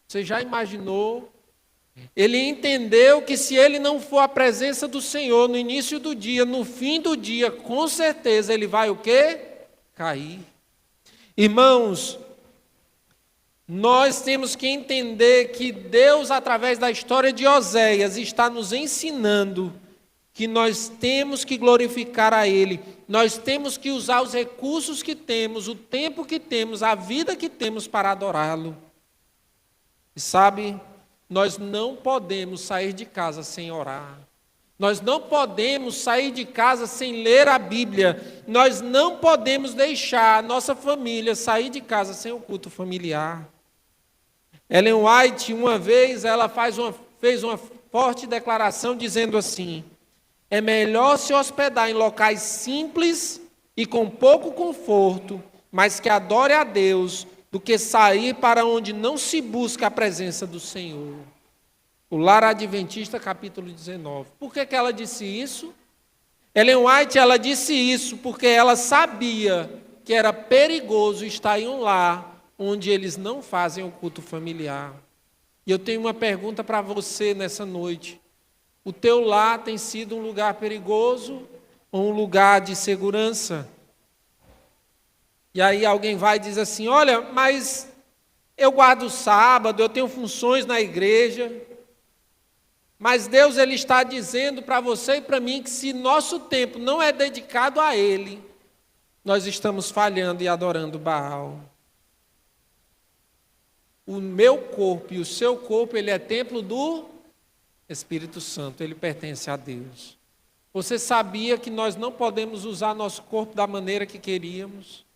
Você já imaginou? Ele entendeu que se ele não for à presença do Senhor no início do dia, no fim do dia, com certeza ele vai o quê? Cair. Irmãos, nós temos que entender que Deus, através da história de Oséias, está nos ensinando que nós temos que glorificar a Ele, nós temos que usar os recursos que temos, o tempo que temos, a vida que temos para adorá-lo. E sabe, nós não podemos sair de casa sem orar. Nós não podemos sair de casa sem ler a Bíblia. Nós não podemos deixar a nossa família sair de casa sem o culto familiar. Ellen White, uma vez, ela fez uma forte declaração dizendo assim: é melhor se hospedar em locais simples e com pouco conforto, mas que adore a Deus, do que sair para onde não se busca a presença do Senhor. O Lar Adventista, capítulo 19. Por que ela disse isso? Ellen White, ela disse isso porque ela sabia que era perigoso estar em um lar onde eles não fazem o culto familiar. E eu tenho uma pergunta para você nessa noite. O teu lar tem sido um lugar perigoso ou um lugar de segurança? E aí alguém vai e diz assim: olha, mas eu guardo o sábado, eu tenho funções na igreja. Mas Deus, Ele está dizendo para você e para mim que se nosso tempo não é dedicado a Ele, nós estamos falhando e adorando Baal. O meu corpo e o seu corpo, ele é templo do Espírito Santo, ele pertence a Deus. Você sabia que nós não podemos usar nosso corpo da maneira que queríamos,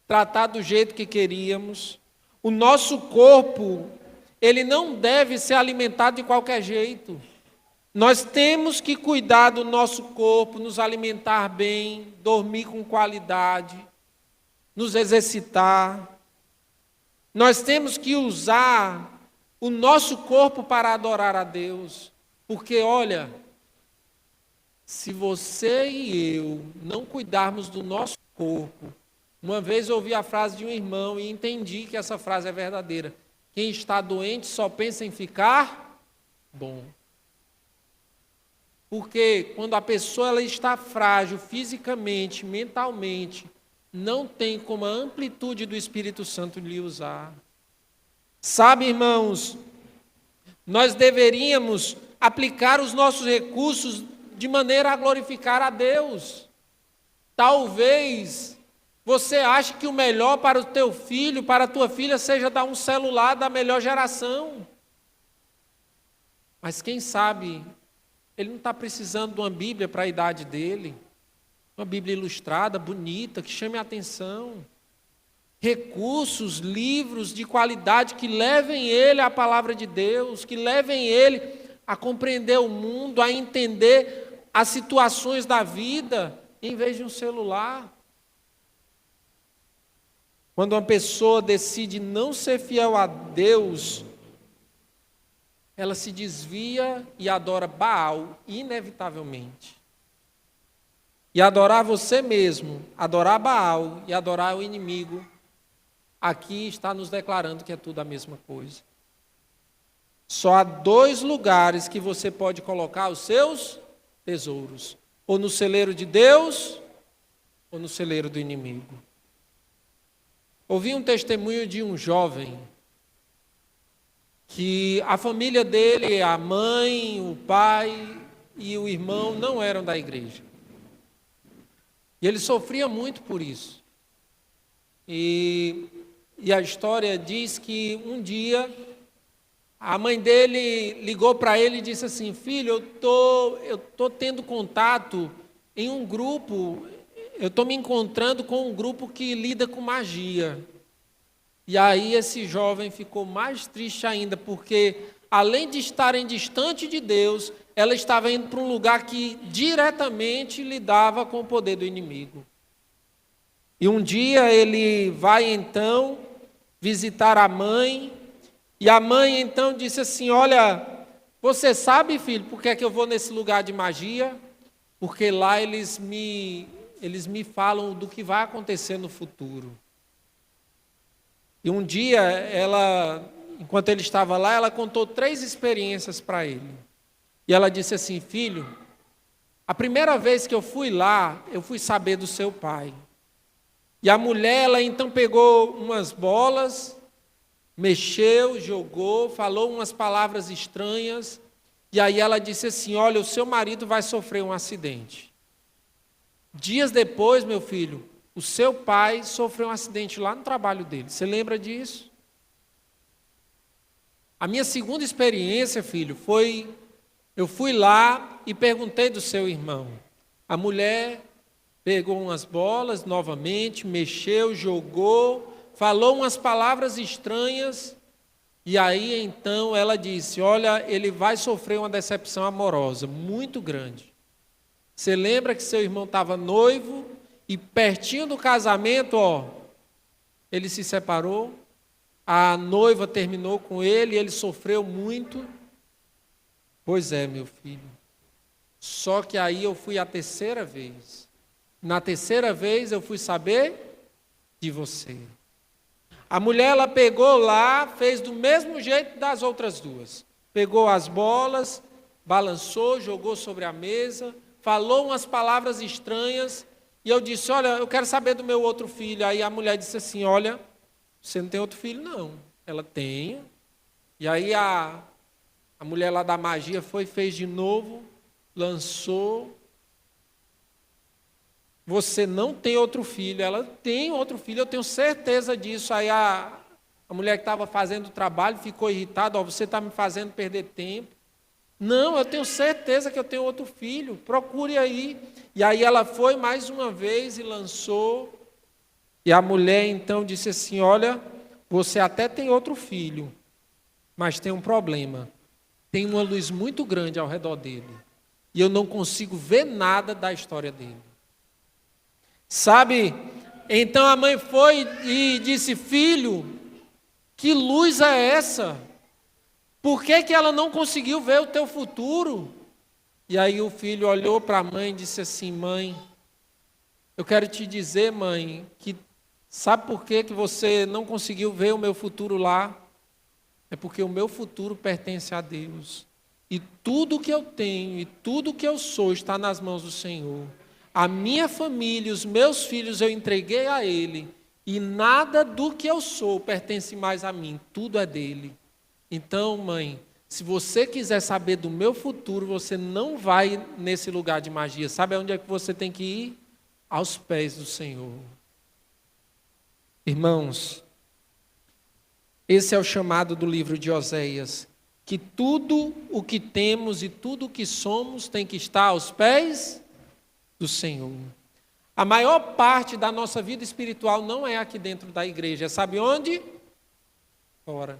tratar do jeito que queríamos? O nosso corpo, ele não deve ser alimentado de qualquer jeito. Nós temos que cuidar do nosso corpo, nos alimentar bem, dormir com qualidade, nos exercitar. Nós temos que usar o nosso corpo para adorar a Deus. Porque, olha, se você e eu não cuidarmos do nosso corpo, uma vez eu ouvi a frase de um irmão e entendi que essa frase é verdadeira: quem está doente só pensa em ficar bom. Porque quando a pessoa ela está frágil fisicamente, mentalmente, não tem como a amplitude do Espírito Santo lhe usar. Sabe, irmãos, nós deveríamos aplicar os nossos recursos de maneira a glorificar a Deus. Talvez Você acha que o melhor para o teu filho, para a tua filha, seja dar um celular da melhor geração. Mas quem sabe, ele não está precisando de uma Bíblia para a idade dele. Uma Bíblia ilustrada, bonita, que chame a atenção. Recursos, livros de qualidade que levem ele à palavra de Deus, que levem ele a compreender o mundo, a entender as situações da vida, em vez de um celular. Quando uma pessoa decide não ser fiel a Deus, ela se desvia e adora Baal, inevitavelmente. E adorar você mesmo, adorar Baal e adorar o inimigo, aqui está nos declarando que é tudo a mesma coisa. Só há 2 lugares que você pode colocar os seus tesouros: ou no celeiro de Deus, ou no celeiro do inimigo. Ouvi um testemunho de um jovem que a família dele, a mãe, o pai e o irmão não eram da igreja. E ele sofria muito por isso. E a história diz que um dia a mãe dele ligou para ele e disse assim: filho, eu tô tendo contato em um grupo, eu estou me encontrando com um grupo que lida com magia. E aí esse jovem ficou mais triste ainda, porque além de estarem distante de Deus, ela estava indo para um lugar que diretamente lidava com o poder do inimigo. E um dia ele vai então visitar a mãe, e a mãe então disse assim: olha, você sabe, filho, por que é que eu vou nesse lugar de magia? Porque lá eles me falam do que vai acontecer no futuro. E um dia, enquanto ele estava lá, ela contou 3 experiências para ele. E ela disse assim: filho, a primeira vez que eu fui lá, eu fui saber do seu pai. E a mulher, ela então pegou umas bolas, mexeu, jogou, falou umas palavras estranhas, e aí ela disse assim: olha, o seu marido vai sofrer um acidente. Dias depois, meu filho, o seu pai sofreu um acidente lá no trabalho dele. Você lembra disso? A minha segunda experiência, filho, eu fui lá e perguntei do seu irmão. A mulher pegou umas bolas novamente, mexeu, jogou, falou umas palavras estranhas, e aí então ela disse: olha, ele vai sofrer uma decepção amorosa muito grande. Você lembra que seu irmão estava noivo e pertinho do casamento, ele se separou, a noiva terminou com ele, ele sofreu muito. Pois é, meu filho. Só que aí eu fui a 3ª vez. Na 3ª vez eu fui saber de você. A mulher, ela pegou lá, fez do mesmo jeito das outras 2. Pegou as bolas, balançou, jogou sobre a mesa, falou umas palavras estranhas, e eu disse: olha, eu quero saber do meu outro filho. Aí a mulher disse assim: olha, você não tem outro filho, não. Ela tem. E aí a mulher lá da magia fez de novo, lançou. Você não tem outro filho. Ela tem outro filho, eu tenho certeza disso. Aí a mulher que estava fazendo o trabalho ficou irritada: você está me fazendo perder tempo. Não, eu tenho certeza que eu tenho outro filho, procure aí. E aí ela foi mais uma vez e lançou. E a mulher então disse assim: olha, você até tem outro filho, mas tem um problema. Tem uma luz muito grande ao redor dele. E eu não consigo ver nada da história dele. Sabe? Então a mãe foi e disse: filho, que luz é essa? Por que ela não conseguiu ver o teu futuro? E aí o filho olhou para a mãe e disse assim: mãe, eu quero te dizer, mãe, que sabe por que você não conseguiu ver o meu futuro lá? É porque o meu futuro pertence a Deus. E tudo que eu tenho e tudo que eu sou está nas mãos do Senhor. A minha família e os meus filhos eu entreguei a Ele. E nada do que eu sou pertence mais a mim. Tudo é dele. Então, mãe, se você quiser saber do meu futuro, você não vai nesse lugar de magia. Sabe aonde é que você tem que ir? Aos pés do Senhor. Irmãos, esse é o chamado do livro de Oséias, que tudo o que temos e tudo o que somos tem que estar aos pés do Senhor. A maior parte da nossa vida espiritual não é aqui dentro da igreja, sabe onde? Fora.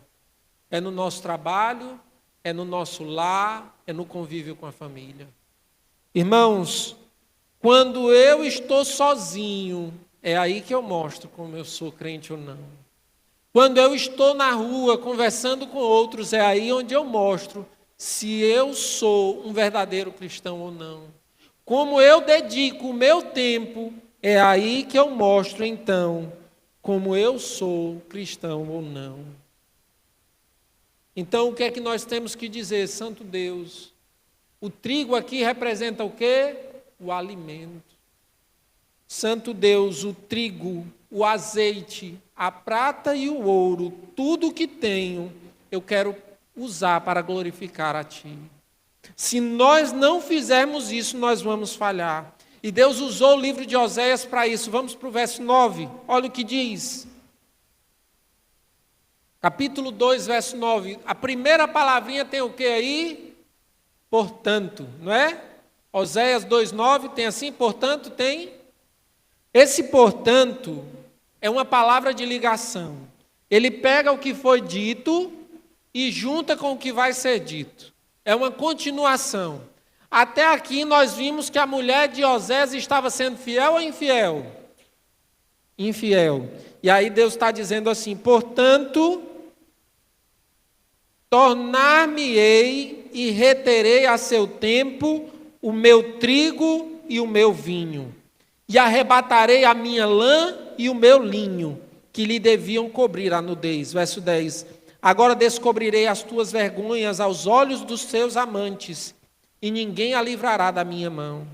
É no nosso trabalho, é no nosso lar, é no convívio com a família. Irmãos, quando eu estou sozinho, é aí que eu mostro como eu sou crente ou não. Quando eu estou na rua conversando com outros, é aí onde eu mostro se eu sou um verdadeiro cristão ou não. Como eu dedico o meu tempo, é aí que eu mostro então como eu sou cristão ou não. Então, o que é que nós temos que dizer, Santo Deus? O trigo aqui representa o quê? O alimento. Santo Deus, o trigo, o azeite, a prata e o ouro, tudo o que tenho, eu quero usar para glorificar a Ti. Se nós não fizermos isso, nós vamos falhar. E Deus usou o livro de Oséias para isso. Vamos para o verso 9. Olha o que diz. Capítulo 2, verso 9. A primeira palavrinha tem o que aí? Portanto, não é? Oséias 2:9 tem assim, portanto, tem. Esse portanto é uma palavra de ligação. Ele pega o que foi dito e junta com o que vai ser dito. É uma continuação. Até aqui nós vimos que a mulher de Oséias estava sendo fiel ou infiel? Infiel. E aí Deus está dizendo assim, portanto, tornar-me-ei e reterei a seu tempo o meu trigo e o meu vinho, e arrebatarei a minha lã e o meu linho, que lhe deviam cobrir a nudez. Verso 10. Agora descobrirei as tuas vergonhas aos olhos dos teus amantes, e ninguém a livrará da minha mão.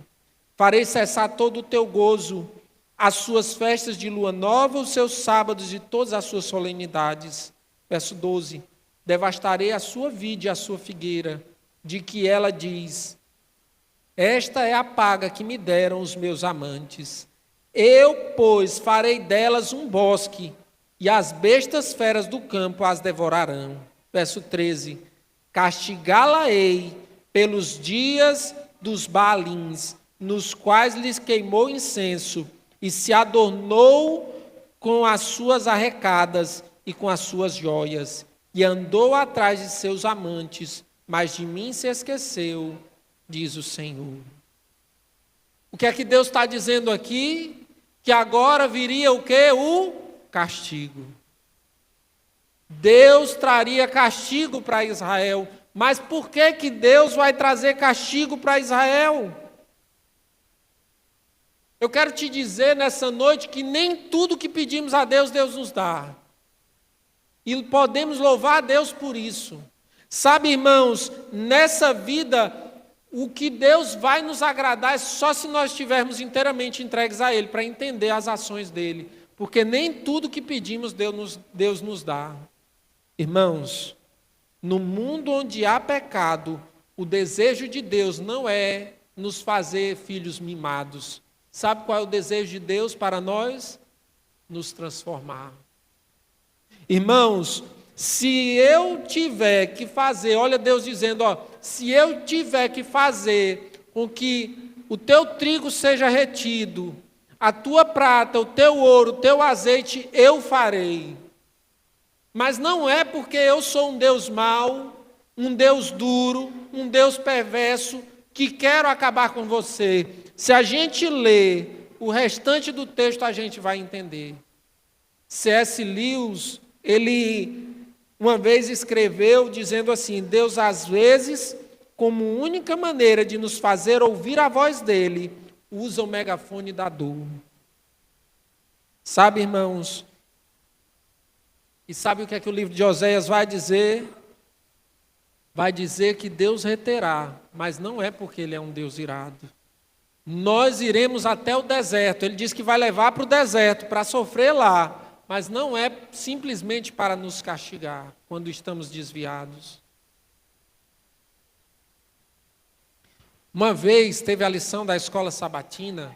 Farei cessar todo o teu gozo, as suas festas de lua nova, os seus sábados e todas as suas solenidades. Verso 12. Devastarei a sua vide e a sua figueira, de que ela diz, esta é a paga que me deram os meus amantes. Eu, pois, farei delas um bosque, e as bestas feras do campo as devorarão. Verso 13. Castigá-la-ei pelos dias dos Baalins, nos quais lhes queimou incenso, e se adornou com as suas arrecadas e com as suas joias, e andou atrás de seus amantes, mas de mim se esqueceu, diz o Senhor. O que é que Deus está dizendo aqui? Que agora viria o quê? O castigo. Deus traria castigo para Israel. Mas por que que Deus vai trazer castigo para Israel? Eu quero te dizer nessa noite que nem tudo que pedimos a Deus, Deus nos dá. E podemos louvar a Deus por isso. Sabe, irmãos, nessa vida, o que Deus vai nos agradar é só se nós estivermos inteiramente entregues a Ele, para entender as ações dEle. Porque nem tudo que pedimos Deus nos dá. Irmãos, no mundo onde há pecado, o desejo de Deus não é nos fazer filhos mimados. Sabe qual é o desejo de Deus para nós? Nos transformar. Irmãos, se eu tiver que fazer, olha Deus dizendo, se eu tiver que fazer com que o teu trigo seja retido, a tua prata, o teu ouro, o teu azeite, eu farei. Mas não é porque eu sou um Deus mau, um Deus duro, um Deus perverso, que quero acabar com você. Se a gente ler o restante do texto, a gente vai entender. C.S. Lewis, ele uma vez escreveu dizendo assim, Deus às vezes, como única maneira de nos fazer ouvir a voz dele, usa o megafone da dor. Sabe, irmãos, e sabe o que é que o livro de Oséias vai dizer? Vai dizer que Deus reterá, mas não é porque Ele é um Deus irado. Nós iremos até o deserto, Ele diz que vai levar para o deserto, para sofrer lá, mas não é simplesmente para nos castigar, quando estamos desviados. Uma vez teve a lição da escola sabatina,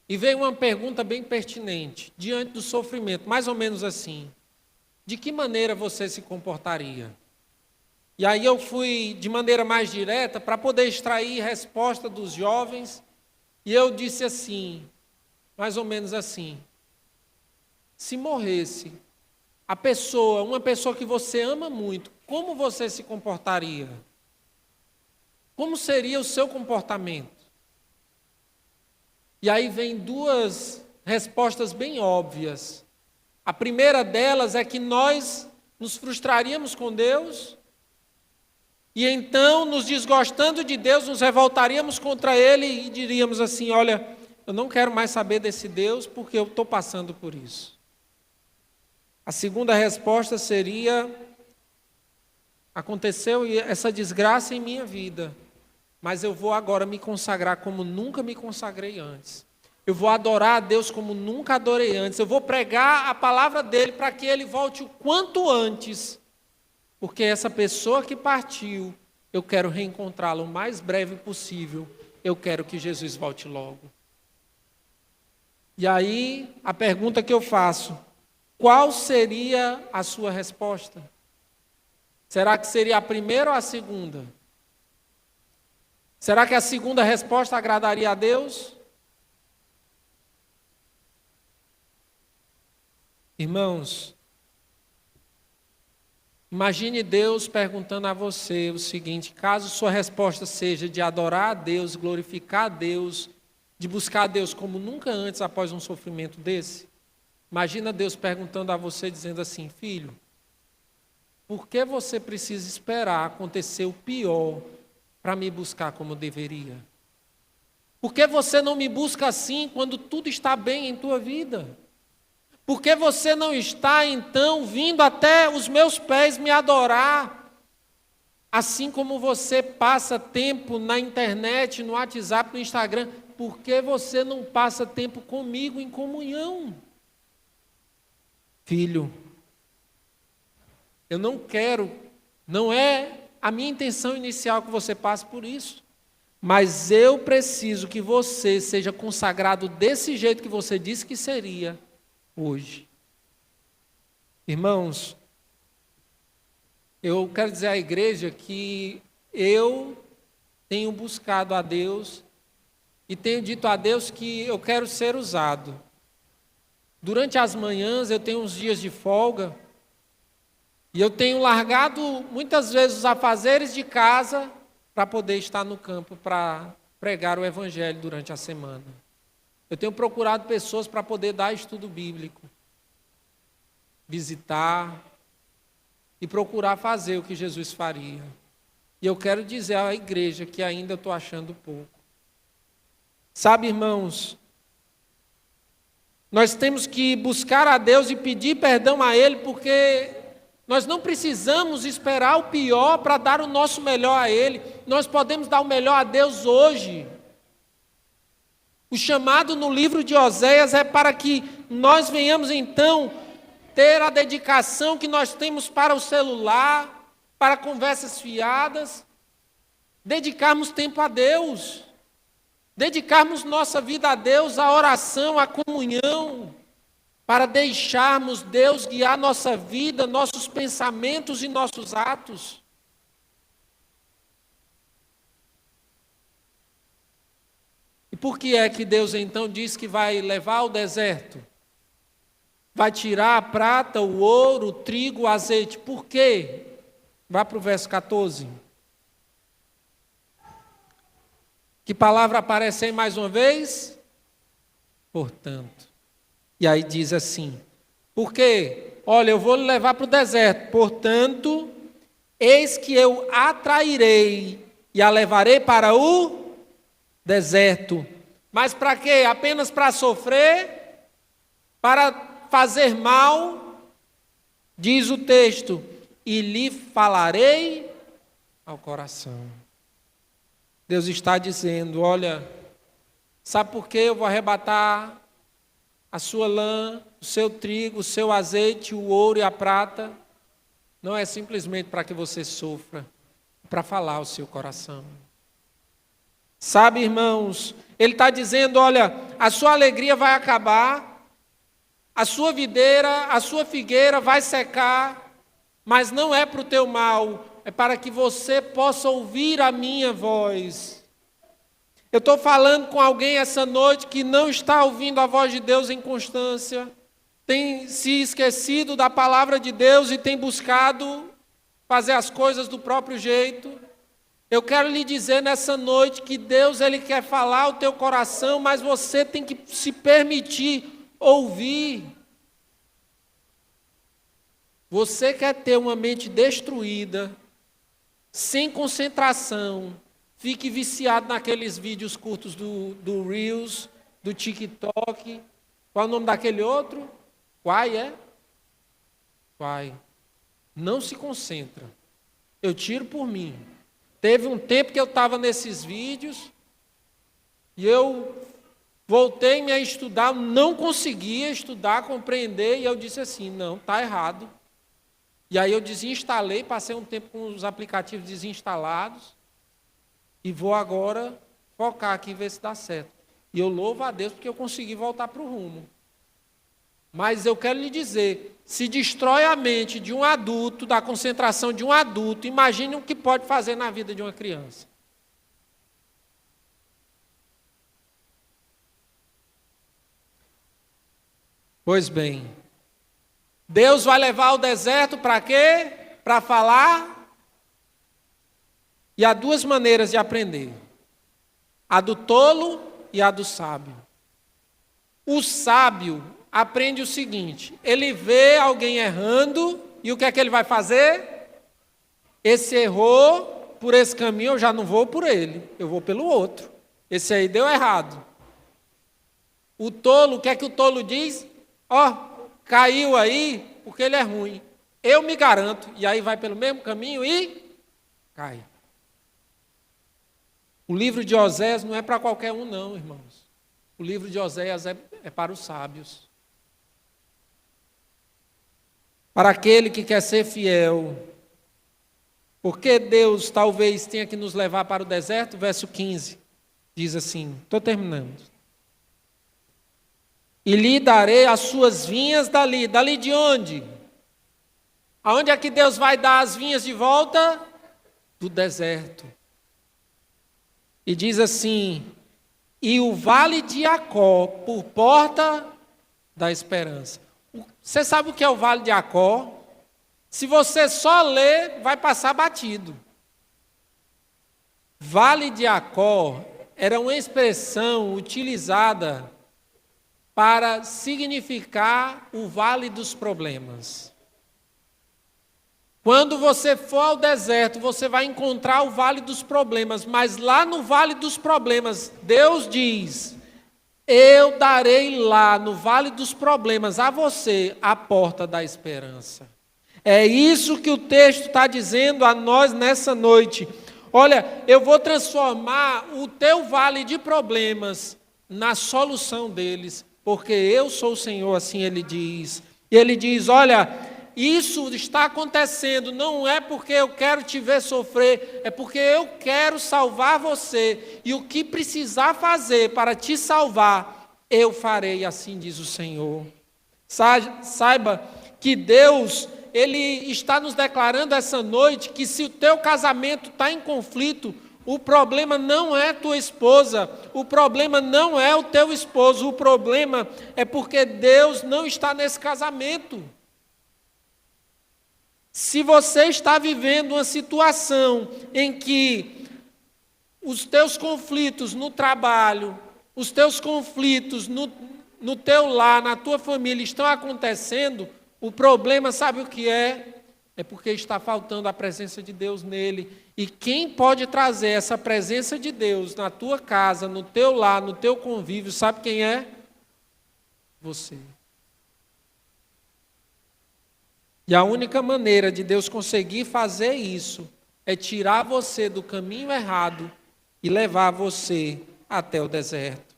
E veio uma pergunta bem pertinente, diante do sofrimento, mais ou menos assim: de que maneira você se comportaria? E aí eu fui de maneira mais direta para poder extrair resposta dos jovens, e eu disse assim, mais ou menos assim: se morresse uma pessoa que você ama muito, como você se comportaria? Como seria o seu comportamento? E aí vem duas respostas bem óbvias. A primeira delas é que nós nos frustraríamos com Deus, e então, nos desgostando de Deus, nos revoltaríamos contra Ele e diríamos assim: olha, eu não quero mais saber desse Deus porque eu estou passando por isso. A segunda resposta seria: aconteceu essa desgraça em minha vida, mas eu vou agora me consagrar como nunca me consagrei antes. Eu vou adorar a Deus como nunca adorei antes. Eu vou pregar a palavra dEle para que Ele volte o quanto antes. Porque essa pessoa que partiu, eu quero reencontrá-la o mais breve possível. Eu quero que Jesus volte logo. E aí, a pergunta que eu faço: qual seria a sua resposta? Será que seria a primeira ou a segunda? Será que a segunda resposta agradaria a Deus? Irmãos, imagine Deus perguntando a você o seguinte: caso sua resposta seja de adorar a Deus, glorificar a Deus, de buscar a Deus como nunca antes após um sofrimento desse, imagina Deus perguntando a você, dizendo assim: filho, por que você precisa esperar acontecer o pior para me buscar como deveria? Por que você não me busca assim quando tudo está bem em tua vida? Por que você não está, então, vindo até os meus pés me adorar? Assim como você passa tempo na internet, no WhatsApp, no Instagram, por que você não passa tempo comigo em comunhão? Filho, eu não quero, não é a minha intenção inicial que você passe por isso, mas eu preciso que você seja consagrado desse jeito que você disse que seria hoje. Irmãos, eu quero dizer à igreja que eu tenho buscado a Deus e tenho dito a Deus que eu quero ser usado. Durante as manhãs eu tenho uns dias de folga e eu tenho largado muitas vezes os afazeres de casa para poder estar no campo para pregar o evangelho durante a semana. Eu tenho procurado pessoas para poder dar estudo bíblico, visitar e procurar fazer o que Jesus faria. E eu quero dizer à igreja que ainda estou achando pouco. Sabe, irmãos, nós temos que buscar a Deus e pedir perdão a Ele, porque nós não precisamos esperar o pior para dar o nosso melhor a Ele. Nós podemos dar o melhor a Deus hoje. O chamado no livro de Oséias é para que nós venhamos então ter a dedicação que nós temos para o celular, para conversas fiadas, dedicarmos tempo a Deus, dedicarmos nossa vida a Deus, à oração, à comunhão, para deixarmos Deus guiar nossa vida, nossos pensamentos e nossos atos. E por que é que Deus então diz que vai levar ao deserto? Vai tirar a prata, o ouro, o trigo, o azeite. Por quê? Vá para o verso 14. Que palavra aparece aí mais uma vez? Portanto. E aí diz assim: por quê? Olha, eu vou lhe levar para o deserto. Portanto, eis que eu atrairei e a levarei para o deserto. Mas para quê? Apenas para sofrer? Para fazer mal? Diz o texto: e lhe falarei ao coração. Deus está dizendo: olha, sabe por que eu vou arrebatar a sua lã, o seu trigo, o seu azeite, o ouro e a prata? Não é simplesmente para que você sofra, é para falar ao seu coração. Sabe, irmãos, ele está dizendo, olha, a sua alegria vai acabar, a sua videira, a sua figueira vai secar, mas não é para o teu mal, é para que você possa ouvir a minha voz. Eu estou falando com alguém essa noite que não está ouvindo a voz de Deus em constância, tem se esquecido da palavra de Deus e tem buscado fazer as coisas do próprio jeito. Eu quero lhe dizer nessa noite que Deus, Ele quer falar ao teu coração, mas você tem que se permitir ouvir. Você quer ter uma mente destruída, sem concentração, fique viciado naqueles vídeos curtos do Reels, do TikTok. Qual é o nome daquele outro? Quai, é? Quai. Não se concentra. Eu tiro por mim. Teve um tempo que eu estava nesses vídeos e eu voltei-me a estudar, não conseguia estudar, compreender, e eu disse assim, não, está errado. E aí eu desinstalei, passei um tempo com os aplicativos desinstalados e vou agora focar aqui e ver se dá certo. E eu louvo a Deus porque eu consegui voltar para o rumo. Mas eu quero lhe dizer, se destrói a mente de um adulto, da concentração de um adulto, imagine o que pode fazer na vida de uma criança. Pois bem, Deus vai levar ao deserto para quê? Para falar. E há duas maneiras de aprender: a do tolo e a do sábio. O sábio aprende o seguinte: ele vê alguém errando, e o que é que ele vai fazer? Esse errou, por esse caminho eu já não vou por ele, eu vou pelo outro. Esse aí deu errado. O tolo, o que é que o tolo diz? Caiu aí, porque ele é ruim. Eu me garanto, e aí vai pelo mesmo caminho e cai. O livro de Oséias não é para qualquer um não, irmãos. O livro de Oséias é para os sábios. Para aquele que quer ser fiel. Porque Deus talvez tenha que nos levar para o deserto? Verso 15, diz assim, estou terminando. E lhe darei as suas vinhas dali. Dali de onde? Aonde é que Deus vai dar as vinhas de volta? Do deserto. E diz assim, e o vale de Jacó por porta da esperança. Você sabe o que é o vale de Jacó? Se você só ler, vai passar batido. Vale de Jacó era uma expressão utilizada para significar o vale dos problemas. Quando você for ao deserto, você vai encontrar o vale dos problemas, mas lá no vale dos problemas, Deus diz, eu darei lá no vale dos problemas a você a porta da esperança. É isso que o texto está dizendo a nós nessa noite. Olha, eu vou transformar o teu vale de problemas na solução deles, porque eu sou o Senhor, assim ele diz. E ele diz, olha, isso está acontecendo, não é porque eu quero te ver sofrer, é porque eu quero salvar você. E o que precisar fazer para te salvar, eu farei, assim diz o Senhor. Saiba que Deus, Ele está nos declarando essa noite que se o teu casamento está em conflito, o problema não é tua esposa, o problema não é o teu esposo, o problema é porque Deus não está nesse casamento. Se você está vivendo uma situação em que os teus conflitos no trabalho, os teus conflitos no teu lar, na tua família estão acontecendo, o problema sabe o que é? É porque está faltando a presença de Deus nele. E quem pode trazer essa presença de Deus na tua casa, no teu lar, no teu convívio, sabe quem é? Você. E a única maneira de Deus conseguir fazer isso é tirar você do caminho errado e levar você até o deserto.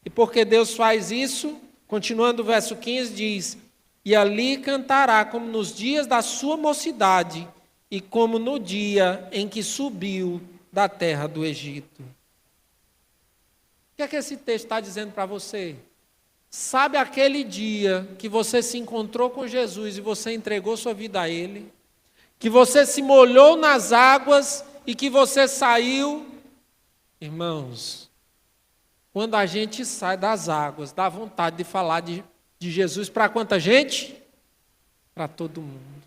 E porque Deus faz isso, continuando o verso 15, diz, e ali cantará como nos dias da sua mocidade e como no dia em que subiu da terra do Egito. O que é que esse texto está dizendo para você? Sabe aquele dia que você se encontrou com Jesus e você entregou sua vida a Ele? Que você se molhou nas águas e que você saiu? Irmãos, quando a gente sai das águas, dá vontade de falar de Jesus para quanta gente? Para todo mundo.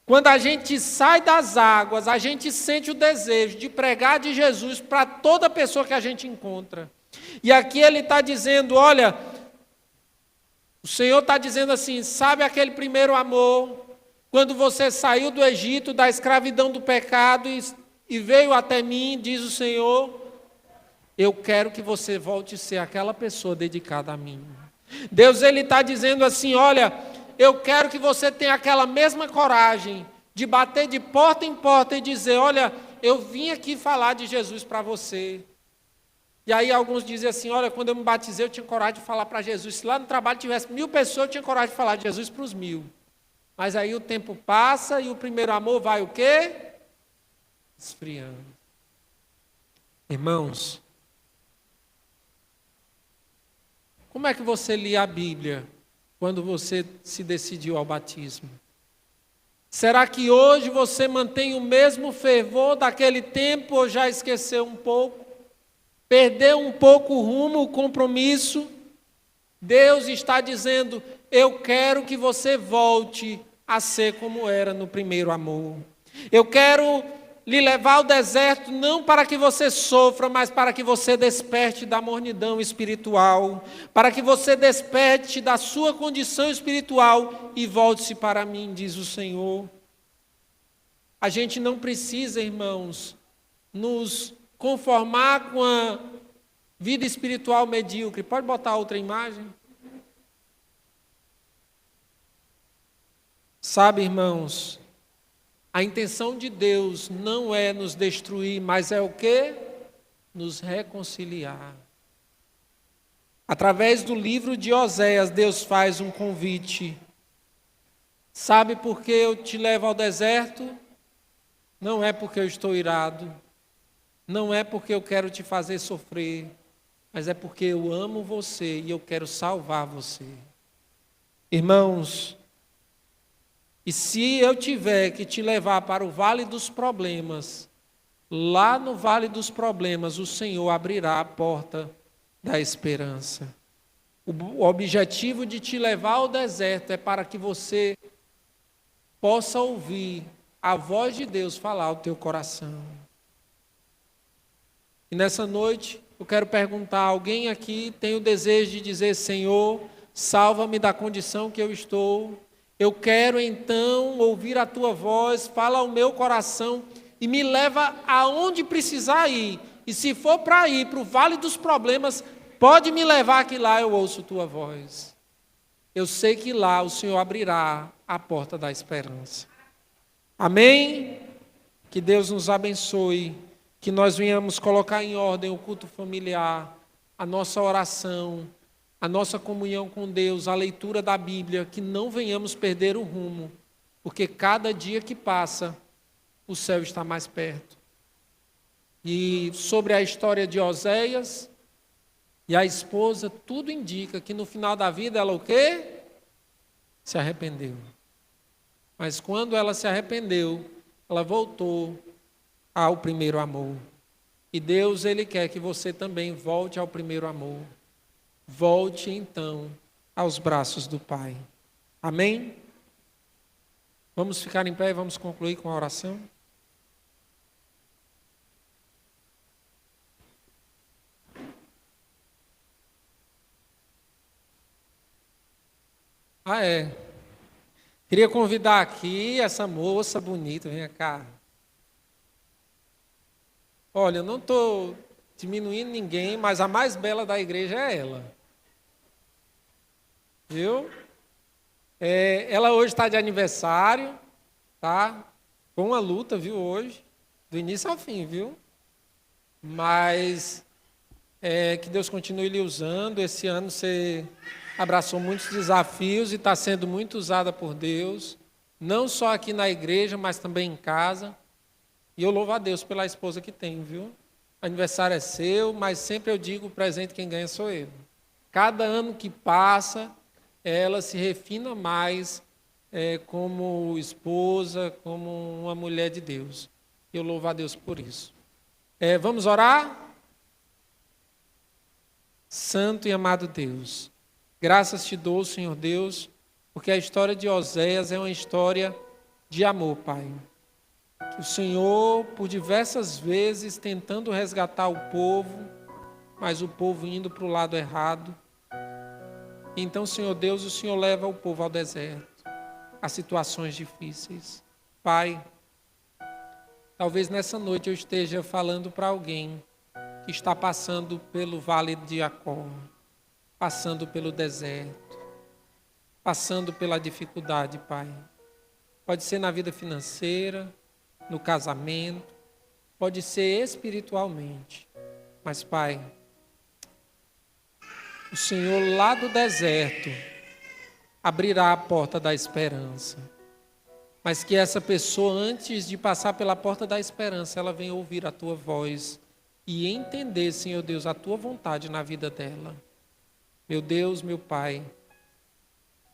Quando a gente sai das águas, a gente sente o desejo de pregar de Jesus para toda pessoa que a gente encontra. E aqui ele está dizendo, olha, o Senhor está dizendo assim, sabe aquele primeiro amor, quando você saiu do Egito, da escravidão do pecado e veio até mim, diz o Senhor, eu quero que você volte a ser aquela pessoa dedicada a mim. Deus, ele está dizendo assim, olha, eu quero que você tenha aquela mesma coragem de bater de porta em porta e dizer, olha, eu vim aqui falar de Jesus para você. E aí alguns dizem assim, olha, quando eu me batizei eu tinha coragem de falar para Jesus. Se lá no trabalho tivesse 1000 pessoas, eu tinha coragem de falar de Jesus para os 1000. Mas aí o tempo passa e o primeiro amor vai o quê? Esfriando. Irmãos, como é que você lia a Bíblia quando você se decidiu ao batismo? Será que hoje você mantém o mesmo fervor daquele tempo ou já esqueceu um pouco? Perdeu um pouco o rumo, o compromisso? Deus está dizendo, eu quero que você volte a ser como era no primeiro amor. Eu quero lhe levar ao deserto não para que você sofra, mas para que você desperte da mornidão espiritual, para que você desperte da sua condição espiritual e volte-se para mim, diz o Senhor. A gente não precisa, irmãos, nos conformar com a vida espiritual medíocre. Pode botar outra imagem? Sabe, irmãos, a intenção de Deus não é nos destruir, mas é o quê? Nos reconciliar. Através do livro de Oséias, Deus faz um convite. Sabe por que eu te levo ao deserto? Não é porque eu estou irado, não é porque eu quero te fazer sofrer, mas é porque eu amo você e eu quero salvar você. Irmãos, e se eu tiver que te levar para o vale dos problemas, lá no vale dos problemas o Senhor abrirá a porta da esperança. O objetivo de te levar ao deserto é para que você possa ouvir a voz de Deus falar ao teu coração. E nessa noite eu quero perguntar, alguém aqui tem o desejo de dizer, Senhor, salva-me da condição que eu estou. Eu quero então ouvir a tua voz, fala ao meu coração e me leva aonde precisar ir. E se for para ir para o vale dos problemas, pode me levar que lá eu ouço tua voz. Eu sei que lá o Senhor abrirá a porta da esperança. Amém? Que Deus nos abençoe, que nós venhamos colocar em ordem o culto familiar, a nossa oração, a nossa comunhão com Deus, a leitura da Bíblia, que não venhamos perder o rumo, porque cada dia que passa, o céu está mais perto. E sobre a história de Oséias e a esposa, tudo indica que no final da vida ela o quê? Se arrependeu. Mas quando ela se arrependeu, ela voltou ao primeiro amor. E Deus, Ele quer que você também volte ao primeiro amor. Volte, então, aos braços do Pai. Amém? Vamos ficar em pé e vamos concluir com a oração? Queria convidar aqui essa moça bonita, vem cá. Olha, eu não estou diminuindo ninguém, mas a mais bela da igreja é ela. Viu? Ela hoje está de aniversário, tá? Foi uma luta, viu, hoje, do início ao fim, viu? Mas que Deus continue lhe usando. Esse ano você abraçou muitos desafios e está sendo muito usada por Deus, não só aqui na igreja, mas também em casa. E eu louvo a Deus pela esposa que tem, viu? aniversário é seu, mas sempre eu digo, o presente quem ganha sou eu. Cada ano que passa, ela se refina mais como esposa, como uma mulher de Deus. Eu louvo a Deus por isso. Vamos orar? Santo e amado Deus, graças te dou, Senhor Deus, porque a história de Oséias é uma história de amor, Pai. Que o Senhor, por diversas vezes, tentando resgatar o povo, mas o povo indo para o lado errado. Então, Senhor Deus, o Senhor leva o povo ao deserto, a situações difíceis. Pai, talvez nessa noite eu esteja falando para alguém que está passando pelo vale de Jacó, passando pelo deserto, passando pela dificuldade, Pai. Pode ser na vida financeira, no casamento, pode ser espiritualmente. Mas, Pai, o Senhor lá do deserto abrirá a porta da esperança. Mas que essa pessoa, antes de passar pela porta da esperança, ela venha ouvir a Tua voz e entender, Senhor Deus, a Tua vontade na vida dela. Meu Deus, meu Pai,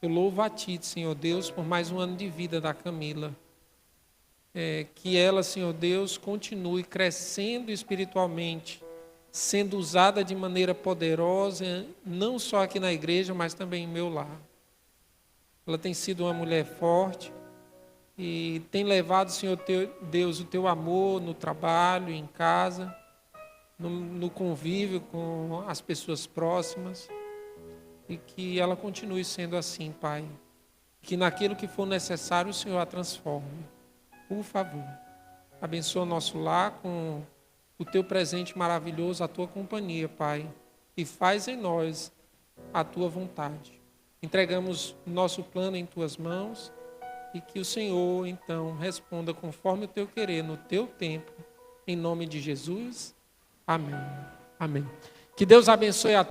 eu louvo a Ti, Senhor Deus, por mais um ano de vida da Camila. Que ela, Senhor Deus, continue crescendo espiritualmente, sendo usada de maneira poderosa, não só aqui na igreja, mas também em meu lar. Ela tem sido uma mulher forte e tem levado, Senhor Deus, o Teu amor no trabalho, em casa, no convívio com as pessoas próximas, e que ela continue sendo assim, Pai. Que naquilo que for necessário o Senhor a transforme. Por favor, abençoa o nosso lar com o Teu presente maravilhoso, a Tua companhia, Pai, e faz em nós a Tua vontade. Entregamos nosso plano em Tuas mãos e que o Senhor, então, responda conforme o Teu querer, no Teu tempo, em nome de Jesus. Amém. Amém. Que Deus abençoe a